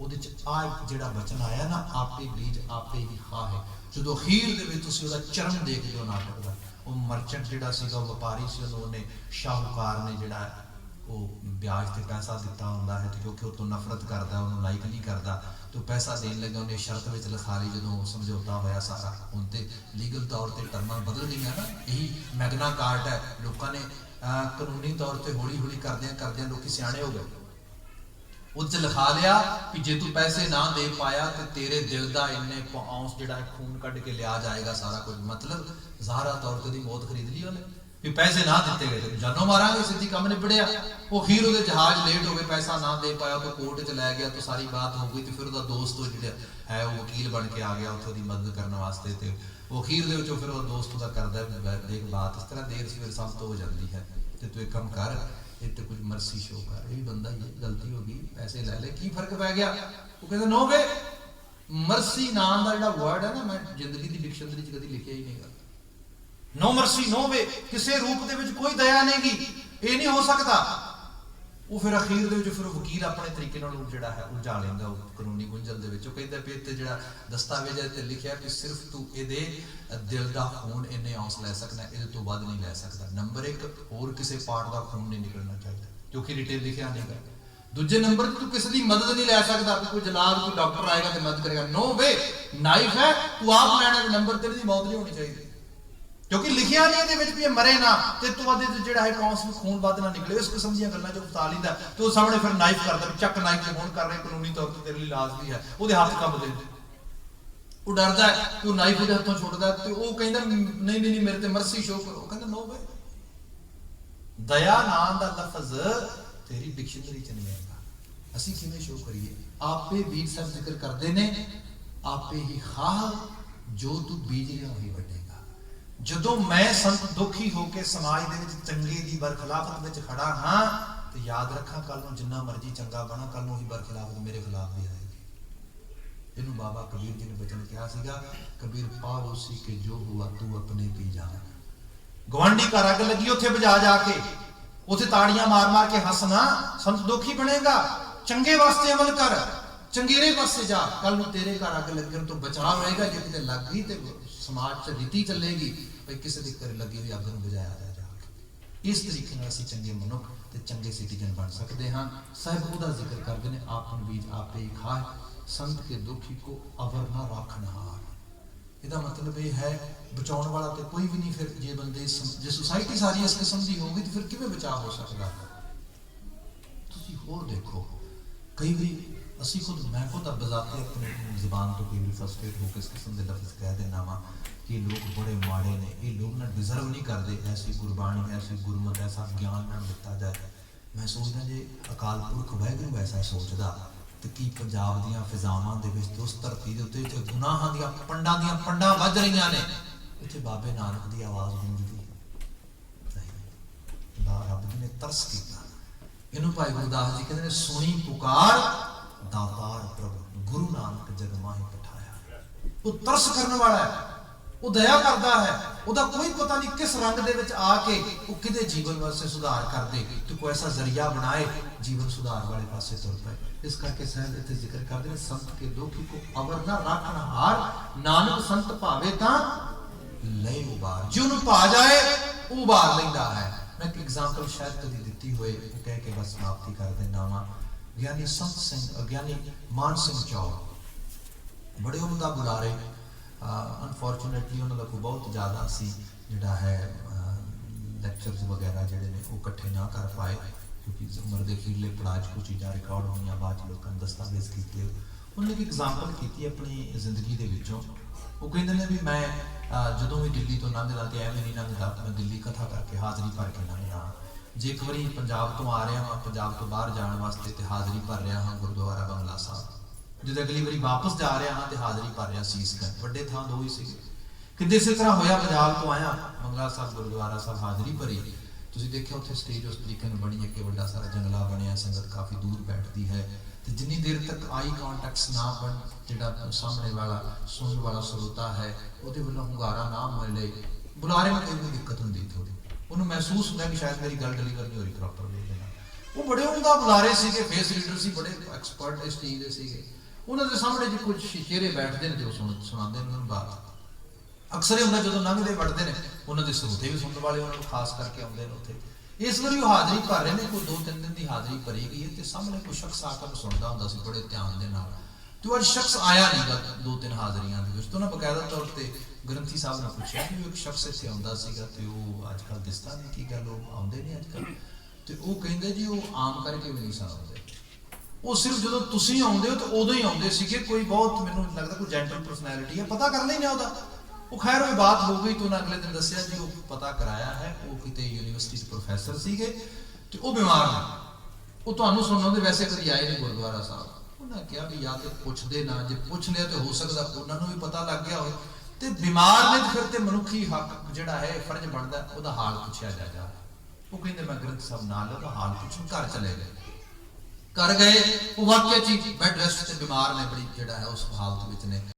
ਉਹਦੇ ਚ ਆ ਜਿਹੜਾ ਬਚਨ ਆਇਆ ਨਾ, ਆਪੇ ਬੀਜ ਆਪੇ ਹੀ ਖਾਹੇ। ਜਦੋਂ ਅਖੀਰ ਦੇ ਵਿੱਚ ਤੁਸੀਂ ਉਹਦਾ ਚਰਮ ਦੇਖਦੇ ਹੋ ਨਾਟਕ ਦਾ, ਉਹ ਮਰਚੈਂਟ ਜਿਹੜਾ ਸੀਗਾ, ਵਪਾਰੀ ਸੀ, ਉਹਨੇ ਸ਼ਾਹੂਕਾਰ ਨੇ ਜਿਹੜਾ ਉਹ ਵਿਆਜ ਤੇ ਪੈਸਾ ਦਿੱਤਾ ਹੁੰਦਾ ਹੈ, ਤੇ ਕਿਉਂਕਿ ਉਹ ਤੋਂ ਨਫ਼ਰਤ ਕਰਦਾ, ਉਹਨੂੰ ਲਾਈਕ ਨਹੀਂ ਕਰਦਾ, ਤੇ ਪੈਸਾ ਦੇਣ ਲੱਗਾ ਉਹਨੇ ਸ਼ਰਤ ਵਿੱਚ ਲਿਖਾ ਲਈ। ਜਦੋਂ ਸਮਝੌਤਾ ਹੋਇਆ ਸਾਰਾ, ਹੁਣ ਤੇ ਲੀਗਲ ਤੌਰ ਤੇ ਟਰਮਾਂ ਬਦਲ ਗਈਆਂ ਨਾ, ਇਹੀ ਮੈਗਨਾ ਕਾਰਟ ਹੈ। ਲੋਕਾਂ ਨੇ ਕਾਨੂੰਨੀ ਤੌਰ ਤੇ ਹੌਲੀ ਹੌਲੀ ਕਰਦਿਆਂ ਲੋਕੀ ਸਿਆਣੇ ਹੋ ਗਏ। ਉਹ ਲਿਖਾ ਲਿਆ ਕਿ ਜੇ ਤੂੰ ਪੈਸੇ ਨਾ ਦੇ ਪਾਇਆ ਤੇ ਤੇਰੇ ਦਿਲ ਦਾ ਇੰਨੇ ਔਂਸ ਜਿਹੜਾ ਖੂਨ ਕੱਢ ਕੇ ਲਿਆ ਜਾਏਗਾ, ਸਾਰਾ ਕੁਝ। ਮਤਲਬ ਜ਼ਾਹਰਾ ਤੌਰ ਤੇ ਦੀ ਮੌਤ ਖਰੀਦ ਲਈ ਉਹਨੇ, ਵੀ ਪੈਸੇ ਨਾ ਦਿੱਤੇ ਗਏ ਤੇ ਜਾਨੋਂ ਮਾਰਾਂਗੇ, ਸਿੱਧੀ ਕੰਮ ਨਿਬੜਿਆ। ਉਹ ਅਖੀਰ ਉਹਦੇ ਜਹਾਜ਼ ਲੇਟ ਹੋ ਗਏ, ਪੈਸਾ ਨਾ ਦੇ ਪਾਇਆ, ਉਹ ਕੋਰਟ 'ਚ ਲੈ ਗਿਆ, ਤਾਂ ਸਾਰੀ ਬਾਤ ਹੋ ਗਈ। ਤੇ ਫਿਰ ਉਹਦਾ ਦੋਸਤ ਉਹ ਜਿਹੜਾ ਹੈ ਉਹ ਵਕੀਲ ਬਣ ਕੇ ਆ ਗਿਆ ਉੱਥੇ ਉਹਦੀ ਮਦਦ ਕਰਨ ਵਾਸਤੇ, ਤੇ ਉਹ ਅਖੀਰ ਦੇ ਵਿੱਚੋਂ ਫਿਰ ਉਹ ਦੋਸਤ ਉਹਦਾ ਕਰਦਾ ਦੇਖ ਬਾਤ ਇਸ ਤਰ੍ਹਾਂ ਦੇਰ ਸਵੇਰ ਸਭ ਤੋਂ ਹੋ ਜਾਂਦੀ ਹੈ, ਤੇ ਤੂੰ ਇੱਕ ਕੰਮ ਕਰ, ਇੱਥੇ ਕੁਝ ਮਰਸੀ ਸ਼ੋ ਕਰ। ਇਹ ਵੀ ਬੰਦਾ ਹੀ ਹੈ, ਗਲਤੀ ਹੋ ਗਈ, ਪੈਸੇ ਲੈ ਲੈ, ਕੀ ਫਰਕ ਪੈ ਗਿਆ? ਉਹ ਕਹਿੰਦਾ ਨੋ ਵੇ, ਮਰਸੀ ਨਾਮ ਦਾ ਜਿਹੜਾ ਵਰਡ ਹੈ ਨਾ, ਮੈਂ ਜ਼ਿੰਦਗੀ ਦੀ ਡਿਕਸ਼ਨਰੀ 'ਚ ਕਦੀ ਲਿਖਿਆ ਹੀ ਨਹੀਂਗਾ। नो मर्सी नो वे, किसी रूप दे विच कोई दया नहीं गी, ये नहीं हो सकता। वो फिर अखीर दे विच फिर वकील अपने तरीके नाल जिहड़ा है उलझा लैंदा कानूनी गुंझल दे विच। कहंदा भी इत्ते जिहड़ा दस्तावेज ते लिखिया कि सिर्फ तू इहदे दिल दा खून इन्ने औंस लै सकदा, इहदे तो वध नहीं लै सकदा। नंबर 1, होर किसी पार्ट दा खून नहीं निकलना चाहिए, क्योंकि डिटेल लिखिया नहीं गा। दूजे नंबर तू किसी की मदद नहीं लै सकदा, कोई जलाद कोई डॉक्टर आएगा तो मदद करेगा, नो वे। नाइफ है तू आप लैना, नंबर 3 दी मौत नहीं होनी चाहिए। क्योंकि लिखिया नहीं ਇਹਦੇ ਵਿੱਚ ਵੀ ਮਰੇ ਨਾ ਤੇ ਤੁਹਾਡੇ ਤੇ ਜਿਹੜਾ ਹੈ ਕੌਂਸ ਵਿੱਚ ਖੂਨ ਵੱਧ ਨਾ ਨਿਕਲੇ ਇਸ ਕਿਸਮ ਦੀਆਂ ਗੱਲਾਂ ਜੋ ਫਸਾ ਲਿੰਦਾ ਤੇ ਉਹ ਸਾਹਮਣੇ ਫਿਰ ਨਾਈਫ ਕਰਦਾ ਚੱਕ ਨਾਈਫ ਤੇ ਹੁਣ ਕਰ ਰਹੇ ਕਾਨੂੰਨੀ ਤੌਰ ਤੇ ਤੇਰੇ ਲਈ ਲਾਜ਼ਮੀ ਹੈ ਉਹਦੇ ਹੱਥ ਕੰਬਦੇ ਨੇ ਉਹ ਡਰਦਾ ਹੈ ਕਿ ਉਹ ਨਾਈਫ ਉਹਦੇ ਹੱਥੋਂ ਛੁੱਟਦਾ ਤੇ ਉਹ ਕਹਿੰਦਾ ਨਹੀਂ ਮੇਰੇ ਤੇ ਮਰਸੀ ਸ਼ੋ ਕਰੋ ਕਹਿੰਦਾ ਨੋ ਬਈ ਦਇਆ ਨਾਂ ਦਾ ਲਫ਼ਜ਼ ਤੇਰੀ ਡਿਕਸ਼ਨਰੀ ਚ ਨਹੀਂ ਆਉਂਦਾ ਅਸੀਂ ਕਿਵੇਂ ਸ਼ੋ ਕਰੀਏ ਆਪੇ ਵੀਰ ਸਾਹਿਬ ਜ਼ਿਕਰ ਕਰਦੇ ਨੇ ਆਪੇ ਹੀ ਖਾਹ ਜੋ ਤੂੰ ਬੀਜ ਰਿਹਾ ਉਹੀ ਵੱਢੇਗਾ ਜਦੋਂ ਮੈਂ ਸੰਤ ਦੁਖੀ ਹੋ ਕੇ ਸਮਾਜ ਦੇ ਵਿੱਚ ਚੰਗੇ ਦੀ ਬਰਖਲਾਫਤ ਵਿੱਚ ਖੜਾ ਹਾਂ ਤੇ ਯਾਦ ਰੱਖਾਂ ਕੱਲ ਨੂੰ ਜਿੰਨਾ ਮਰਜ਼ੀ ਚੰਗਾ ਬਣਾ ਕੱਲ ਨੂੰ ਹੀ ਬਰਖਲਾਫਤ ਮੇਰੇ ਖਿਲਾਫ ਵੀ ਆਏਗੀ ਇਹਨੂੰ ਬਾਬਾ ਕਬੀਰ ਜੀ ਨੇ ਬਚਨ ਕਿਹਾ ਸੀਗਾ ਕਬੀਰ ਪਾਰੋਸੀ ਕੇ ਜੋ ਹੁਆ ਤੂੰ ਆਪਣੇ ਪੀ ਜਾਣ ਗਵਾਂਢੀ ਘਰ ਅੱਗ ਲੱਗੀ ਉੱਥੇ ਬਜਾ ਜਾ ਕੇ ਉੱਥੇ ਤਾੜੀਆਂ ਮਾਰ ਕੇ ਹੱਸਣਾ ਸੰਤ ਦੁਖੀ ਬਣੇਗਾ ਚੰਗੇ ਵਾਸਤੇ ਅਮਲ ਕਰ ਚੰਗੇਰੇ ਪਾਸੇ ਜਾ ਕੱਲ ਨੂੰ ਤੇਰੇ ਘਰ ਅੱਗ ਲੱਗਣ ਤੋਂ ਬਚਾਅ ਹੋਏਗਾ ਜੇ ਕਿਤੇ ਲੱਗ ਗਈ ਤੇ ਸਮਾਜ 'ਚ ਰੀਤੀ ਚੱਲੇਗੀ ਭਈ ਕਿਸੇ ਦੇ ਘਰ ਲੱਗੀ ਹੋਈ ਅੱਗ ਨੂੰ ਬੁਝਾਇਆ ਜਾ ਇਸ ਤਰੀਕੇ ਨਾਲ ਅਸੀਂ ਚੰਗੇ ਮਨੁੱਖ ਤੇ ਚੰਗੇ ਸਿਟੀਜ਼ਨ ਬਣ ਸਕਦੇ ਹਾਂ ਸਾਹਿਬ ਉਹਦਾ ਜ਼ਿਕਰ ਕਰਦੇ ਨੇ ਆਪਨ ਬੀਜ ਆਪੇ ਹੀ ਖਾਏ ਸੰਤ ਕੇ ਦੁਖੀ ਕੋ ਅਵਰ ਨਾ ਰੱਖਣਹਾਰ ਇਹਦਾ ਮਤਲਬ ਇਹ ਹੈ ਬਚਾਉਣ ਵਾਲਾ ਤੇ ਕੋਈ ਵੀ ਨਹੀਂ ਫਿਰ ਜੇ ਬੰਦੇ ਜੇ ਸੁਸਾਇਟੀ ਸਾਰੀ ਇਸ ਕਿਸਮ ਦੀ ਹੋਊਗੀ ਤੇ ਫਿਰ ਕਿਵੇਂ ਬਚਾਅ ਹੋ ਸਕਦਾ ਤੁਸੀਂ ਹੋਰ ਦੇਖੋ ਕਈ ਵੀ ਅਸੀਂ ਖੁਦ ਮੈਂ ਖੁਦ ਬਜ਼ਾਤੇ ਆਪਣੀ ਜ਼ੁਬਾਨ ਤੋਂ ਕਈ ਵੀ ਫਰਸਟ੍ਰੇਟ ਹੋ ਕੇ ਇਸ ਕਿਸਮ ਦੇ ਲਫ਼ਜ਼ ਕਹਿ ਦੇਣਾ ਵਾ ਕਿ ਲੋਕ ਬੜੇ ਮਾੜੇ ਨੇ ਇਹ ਲੋਕ ਨਾ ਡਿਜ਼ਰਵ ਨਹੀਂ ਕਰਦੇ ਐਸੀ ਗੁਰਬਾਣੀ ਐਸੀ ਗੁਰਮਤ ਐਸਾ ਗਿਆਨ ਨਾ ਦਿੱਤਾ ਜਾਏ ਮੈਂ ਸੋਚਦਾ ਜੇ ਅਕਾਲ ਪੁਰਖ ਵਾਹਿਗੁਰੂ ਐਸਾ ਸੋਚਦਾ ਤੇ ਕੀ ਪੰਜਾਬ ਦੀਆਂ ਫਿਜ਼ਾਵਾਂ ਦੇ ਵਿੱਚ ਉਸ ਧਰਤੀ ਦੇ ਉੱਤੇ ਜਿੱਥੇ ਗੁਨਾਹਾਂ ਦੀਆਂ ਪੰਡਾਂ ਵੱਜ ਰਹੀਆਂ ਨੇ ਉੱਥੇ ਬਾਬੇ ਨਾਨਕ ਦੀ ਆਵਾਜ਼ ਗੂੰਜਦੀ ਨਹੀਂ ਰੱਬ ਜੀ ਨੇ ਤਰਸ ਕੀਤਾ ਇਹਨੂੰ ਭਾਈ ਗੁਰਦਾਸ ਜੀ ਕਹਿੰਦੇ ਨੇ ਸੁਣੀ ਪੁਕਾਰ ਦਾਤਾਰ ਪ੍ਰਭੂ ਗੁਰੂ ਨਾਨਕ ਜਗ ਮਾਹਿ ਪਠਾਇਆ ਉਹ ਤਰਸ ਕਰਨ ਵਾਲਾ ਹੈ ਉਹ ਦਇਆ ਕਰਦਾ ਹੈ ਉਹਦਾ ਕੋਈ ਪਤਾ ਨਹੀਂ ਕਿਸ ਰੰਗ ਦੇ ਵਿੱਚ ਆ ਕੇ ਉਹ ਕਿਹਦੇ ਜੀਵਨ ਵਾਸਤੇ ਸੁਧਾਰ ਕਰਦੇ ਤੇ ਕੋਈ ਐਸਾ ਜ਼ਰੀਆ ਬਣਾਏ ਜੀਵਨ ਸੁਧਾਰ ਵਾਲੇ ਪਾਸੇ ਤੁਰ ਪਏ ਇਸ ਕਰਕੇ ਸਾਹਿਬ ਇੱਥੇ ਜ਼ਿਕਰ ਕਰਦੇ ਨੇ ਸੰਤ ਕੇ ਦੁਖੀ ਕੋ ਅਵਰ ਨਾ ਰੱਖਣ ਹਾਰ ਨਾਨਕ ਸੰਤ ਭਾਵੇ ਤਾਂ ਲੈ ਉਬਾਰ ਜੇ ਉਹਨੂੰ ਪਾ ਜਾਏ ਉਹ ਉਬਾਰ ਲੈਂਦਾ ਹੈ ਮੈਂ ਇੱਕ ਐਗਜ਼ਾਮਪਲ ਸ਼ਾਇਦ ਕਦੀ ਦਿੱਤੀ ਹੋਏ ਉਹ ਕਹਿ ਕੇ ਬਸ ਸਮਾਪਤੀ ਕਰ ਦੇਣਾ ਵਾ ਗਿਆਨੀ ਸੰਤ ਸਿੰਘ ਗਿਆਨੀ ਮਾਨ ਸਿੰਘ ਚੌਕ ਬੜੇ ਉਮਦਾ ਬੁਲਾਰੇ ਅਨਫੋਰਚੂਨੇਟਲੀ ਉਹਨਾਂ ਦਾ ਕੋਈ ਬਹੁਤ ਜ਼ਿਆਦਾ ਸੀ ਜਿਹੜਾ ਹੈ ਲੈਕਚਰਸ ਵਗੈਰਾ ਜਿਹੜੇ ਨੇ ਉਹ ਇਕੱਠੇ ਨਾ ਕਰ ਪਾਏ ਕਿਉਂਕਿ ਉਮਰ ਦੇ ਖੀਰਲੇ ਪੜਾਅ 'ਚ ਕੁਝ ਚੀਜ਼ਾਂ ਰਿਕਾਰਡ ਹੋਈਆਂ ਬਾਅਦ 'ਚ ਲੋਕਾਂ ਨੇ ਦਸਤਾਵੇਜ਼ ਕੀਤੇ ਉਹਨੇ ਇੱਕ ਐਗਜ਼ਾਮਪਲ ਕੀਤੀ ਆਪਣੀ ਜ਼ਿੰਦਗੀ ਦੇ ਵਿੱਚੋਂ ਉਹ ਕਹਿੰਦੇ ਨੇ ਵੀ ਮੈਂ ਜਦੋਂ ਵੀ ਦਿੱਲੀ ਤੋਂ ਲੰਘਦਾ ਤੇ ਐਵੇਂ ਨਹੀਂ ਲੰਘਦਾ ਮੈਂ ਦਿੱਲੀ ਕਥਾ ਕਰਕੇ ਹਾਜ਼ਰੀ ਭਰ ਕੇ ਲੰਘਦਾ ਜੇ ਇੱਕ ਵਾਰੀ ਪੰਜਾਬ ਤੋਂ ਆ ਰਿਹਾ ਹਾਂ ਪੰਜਾਬ ਤੋਂ ਬਾਹਰ ਜਾਣ ਵਾਸਤੇ ਤੇ ਹਾਜ਼ਰੀ ਭਰ ਰਿਹਾ ਹਾਂ ਗੁਰਦੁਆਰਾ ਬੰਗਲਾ ਸਾਹਿਬ ਜਦੋਂ ਅਗਲੀ ਵਾਰੀ ਵਾਪਸ ਜਾ ਰਿਹਾ ਹਾਂ ਤੇ ਹਾਜ਼ਰੀ ਭਰ ਰਿਹਾ ਸੀਸਗੰਜ ਵੱਡੇ ਥਾਂ ਦੋ ਹੀ ਸੀਗੇ ਕਿੱਦੇ ਇਸੇ ਤਰ੍ਹਾਂ ਹੋਇਆ ਪੰਜਾਬ ਤੋਂ ਆਇਆ ਬੰਗਲਾ ਸਾਹਿਬ ਗੁਰਦੁਆਰਾ ਸਾਹਿਬ ਹਾਜ਼ਰੀ ਭਰੀ ਤੁਸੀਂ ਦੇਖਿਆ ਉੱਥੇ ਸਟੇਜ ਉਸ ਤਰੀਕੇ ਨਾਲ ਬਣੀ ਹੈ ਕਿ ਵੱਡਾ ਸਾਰਾ ਜੰਗਲਾ ਬਣਿਆ ਸੰਗਤ ਕਾਫੀ ਦੂਰ ਬੈਠਦੀ ਹੈ ਤੇ ਜਿੰਨੀ ਦੇਰ ਤੱਕ ਆਈ ਕਾਂਟੈਕਟਸ ਨਾ ਬਣ ਜਿਹੜਾ ਸਾਹਮਣੇ ਵਾਲਾ ਸੁਣਨ ਵਾਲਾ ਸਰੋਤਾ ਹੈ ਉਹਦੇ ਵੱਲੋਂ ਹੁੰਗਾਰਾ ਨਾ ਮਿਲੇ ਬੁਲਾਰੇ ਨੂੰ ਕੋਈ ਦਿੱਕਤ ਹੁੰਦੀ ਥੋੜੀ ਉਹਨੂੰ ਮਹਿਸੂਸ ਹੁੰਦਾ ਕਿ ਸ਼ਾਇਦ ਮੇਰੀ ਗੱਲ ਡਿਲੀਵਰ ਨਹੀਂ ਹੋ ਰਹੀ ਪ੍ਰੋਪਰ ਵੇ ਦੇ ਨਾਲ ਉਹ ਬੜੇ ਉਮਦਾ ਬੁਲਾਰੇ ਸੀਗੇ ਫੇਸ ਰੀਡਰ ਸੀ ਬੜੇ ਐਕਸਪਰਟ ਇਸ ਚੀਜ਼ ਦੇ ਸੀਗੇ ਉਹਨਾਂ ਦੇ ਸਾਹਮਣੇ ਜੇ ਕੁਝ ਚਿਹਰੇ ਬੈਠਦੇ ਨੇ ਤੇ ਉਹ ਸੁਣਾਉਂਦੇ ਨੇ ਉਹਨਾਂ ਨੂੰ ਬਾਤ ਅਕਸਰ ਇਹ ਹੁੰਦਾ ਜਦੋਂ ਲੰਘਦੇ ਵੜਦੇ ਨੇ ਉਹਨਾਂ ਦੇ ਸਰੋਤੇ ਵੀ ਸੁਣਨ ਵਾਲੇ ਉਹਨਾਂ ਨੂੰ ਖਾਸ ਕਰਕੇ ਆਉਂਦੇ ਨੇ ਉੱਥੇ ਇਸ ਵਾਰੀ ਉਹ ਹਾਜ਼ਰੀ ਭਰ ਰਹੇ ਨੇ ਕੋਈ 2-3 ਦਿਨ ਦੀ ਹਾਜ਼ਰੀ ਭਰੀ ਗਈ ਹੈ ਤੇ ਸਾਹਮਣੇ ਕੋਈ ਸ਼ਖਸ ਆ ਕੇ ਸੁਣਦਾ ਹੁੰਦਾ ਸੀ ਬੜੇ ਧਿਆਨ ਦੇ ਨਾਲ ਤੇ ਅੱਜ ਸ਼ਖਸ ਆਇਆ ਨਹੀਂ 2-3 ਹਾਜ਼ਰੀਆਂ ਦੇ ਵਿੱਚ ਤੋਂ ਨਾ ਬਕਾਇਦਾ ਤੌਰ ਤੇ ਗ੍ਰੰਥੀ ਸਾਹਿਬ ਨੇ ਪੁੱਛਿਆ ਕਿ ਇੱਕ ਸ਼ਖਸ ਇੱਥੇ ਆਉਂਦਾ ਸੀਗਾ ਤੇ ਉਹ ਅੱਜ ਕੱਲ੍ਹ ਦਿਸਦਾ ਨਹੀਂ ਕੀ ਗੱਲ ਉਹ ਆਉਂਦੇ ਨਹੀਂ ਅੱਜ ਕੱਲ੍ਹ ਤੇ ਉਹ ਕਹਿੰਦੇ ਜੀ ਉਹ ਆਮ ਕਰਕੇ ਵੀ ਨਹੀਂ ਆਉਂਦੇ ਉਹ ਸਿਰਫ ਜਦੋਂ ਤੁਸੀਂ ਆਉਂਦੇ ਹੋ ਤਾਂ ਉਦੋਂ ਹੀ ਆਉਂਦੇ ਸੀਗੇ ਕੋਈ ਬਹੁਤ ਮੈਨੂੰ ਲੱਗਦਾ ਕੋਈ ਜੈਂਟਲ ਪਰਸਨੈਲਿਟੀ ਹੈ ਪਤਾ ਕਰ ਲੈਣਾ ਉਹਦਾ ਉਹ ਖੈਰ ਉਹ ਬਾਤ ਹੋ ਗਈ ਤਾਂ ਉਹਨਾਂ ਅਗਲੇ ਦਿਨ ਦੱਸਿਆ ਜੀ ਉਹ ਪਤਾ ਕਰਾਇਆ ਹੈ ਉਹ ਕਿਤੇ ਯੂਨੀਵਰਸਿਟੀ ਦੇ ਪ੍ਰੋਫੈਸਰ ਸੀਗੇ ਤੇ ਉਹ ਬਿਮਾਰ ਨੇ ਉਹ ਤੁਹਾਨੂੰ ਸੁਣਨ ਦੇ ਵੈਸੇ ਕਦੀ ਆਏ ਨਹੀਂ ਗੁਰਦੁਆਰਾ ਸਾਹਿਬ ਉਹਨਾਂ ਕਿਹਾ ਵੀ ਜਾਂ ਤੇ ਪੁੱਛਦੇ ਨਾ ਜੇ ਪੁੱਛ ਲਿਆ ਤੇ ਹੋ ਸਕਦਾ ਉਹਨਾਂ ਨੂੰ ਵੀ ਪਤਾ ਲੱਗ ਗਿਆ ਹੋਵੇ ਤੇ ਬਿਮਾਰ ਨੇ ਫਿਰ ਤੇ ਮਨੁੱਖੀ ਹੱਕ ਜਿਹੜਾ ਹੈ ਫਰਜ਼ ਬਣਦਾ ਉਹਦਾ ਹਾਲ ਪੁੱਛਿਆ ਜਾ ਉਹ ਕਹਿੰਦੇ ਮੈਂ ਗ੍ਰੰਥ ਸਾਹਿਬ ਨਾਲ ਉਹਦਾ ਹਾਲ ਪੁੱਛਣ ਘਰ ਚਲੇ ਗਏ ਕਰ ਗਏ ਉਹ ਵਾਕਿਆ ਚ ਬੈੱਡ ਰੈਸਟ ਤੇ ਬਿਮਾਰ ਨੇ ਬੜੀ ਜਿਹੜਾ ਹੈ ਉਸ ਹਾਲਤ ਵਿੱਚ ਨੇ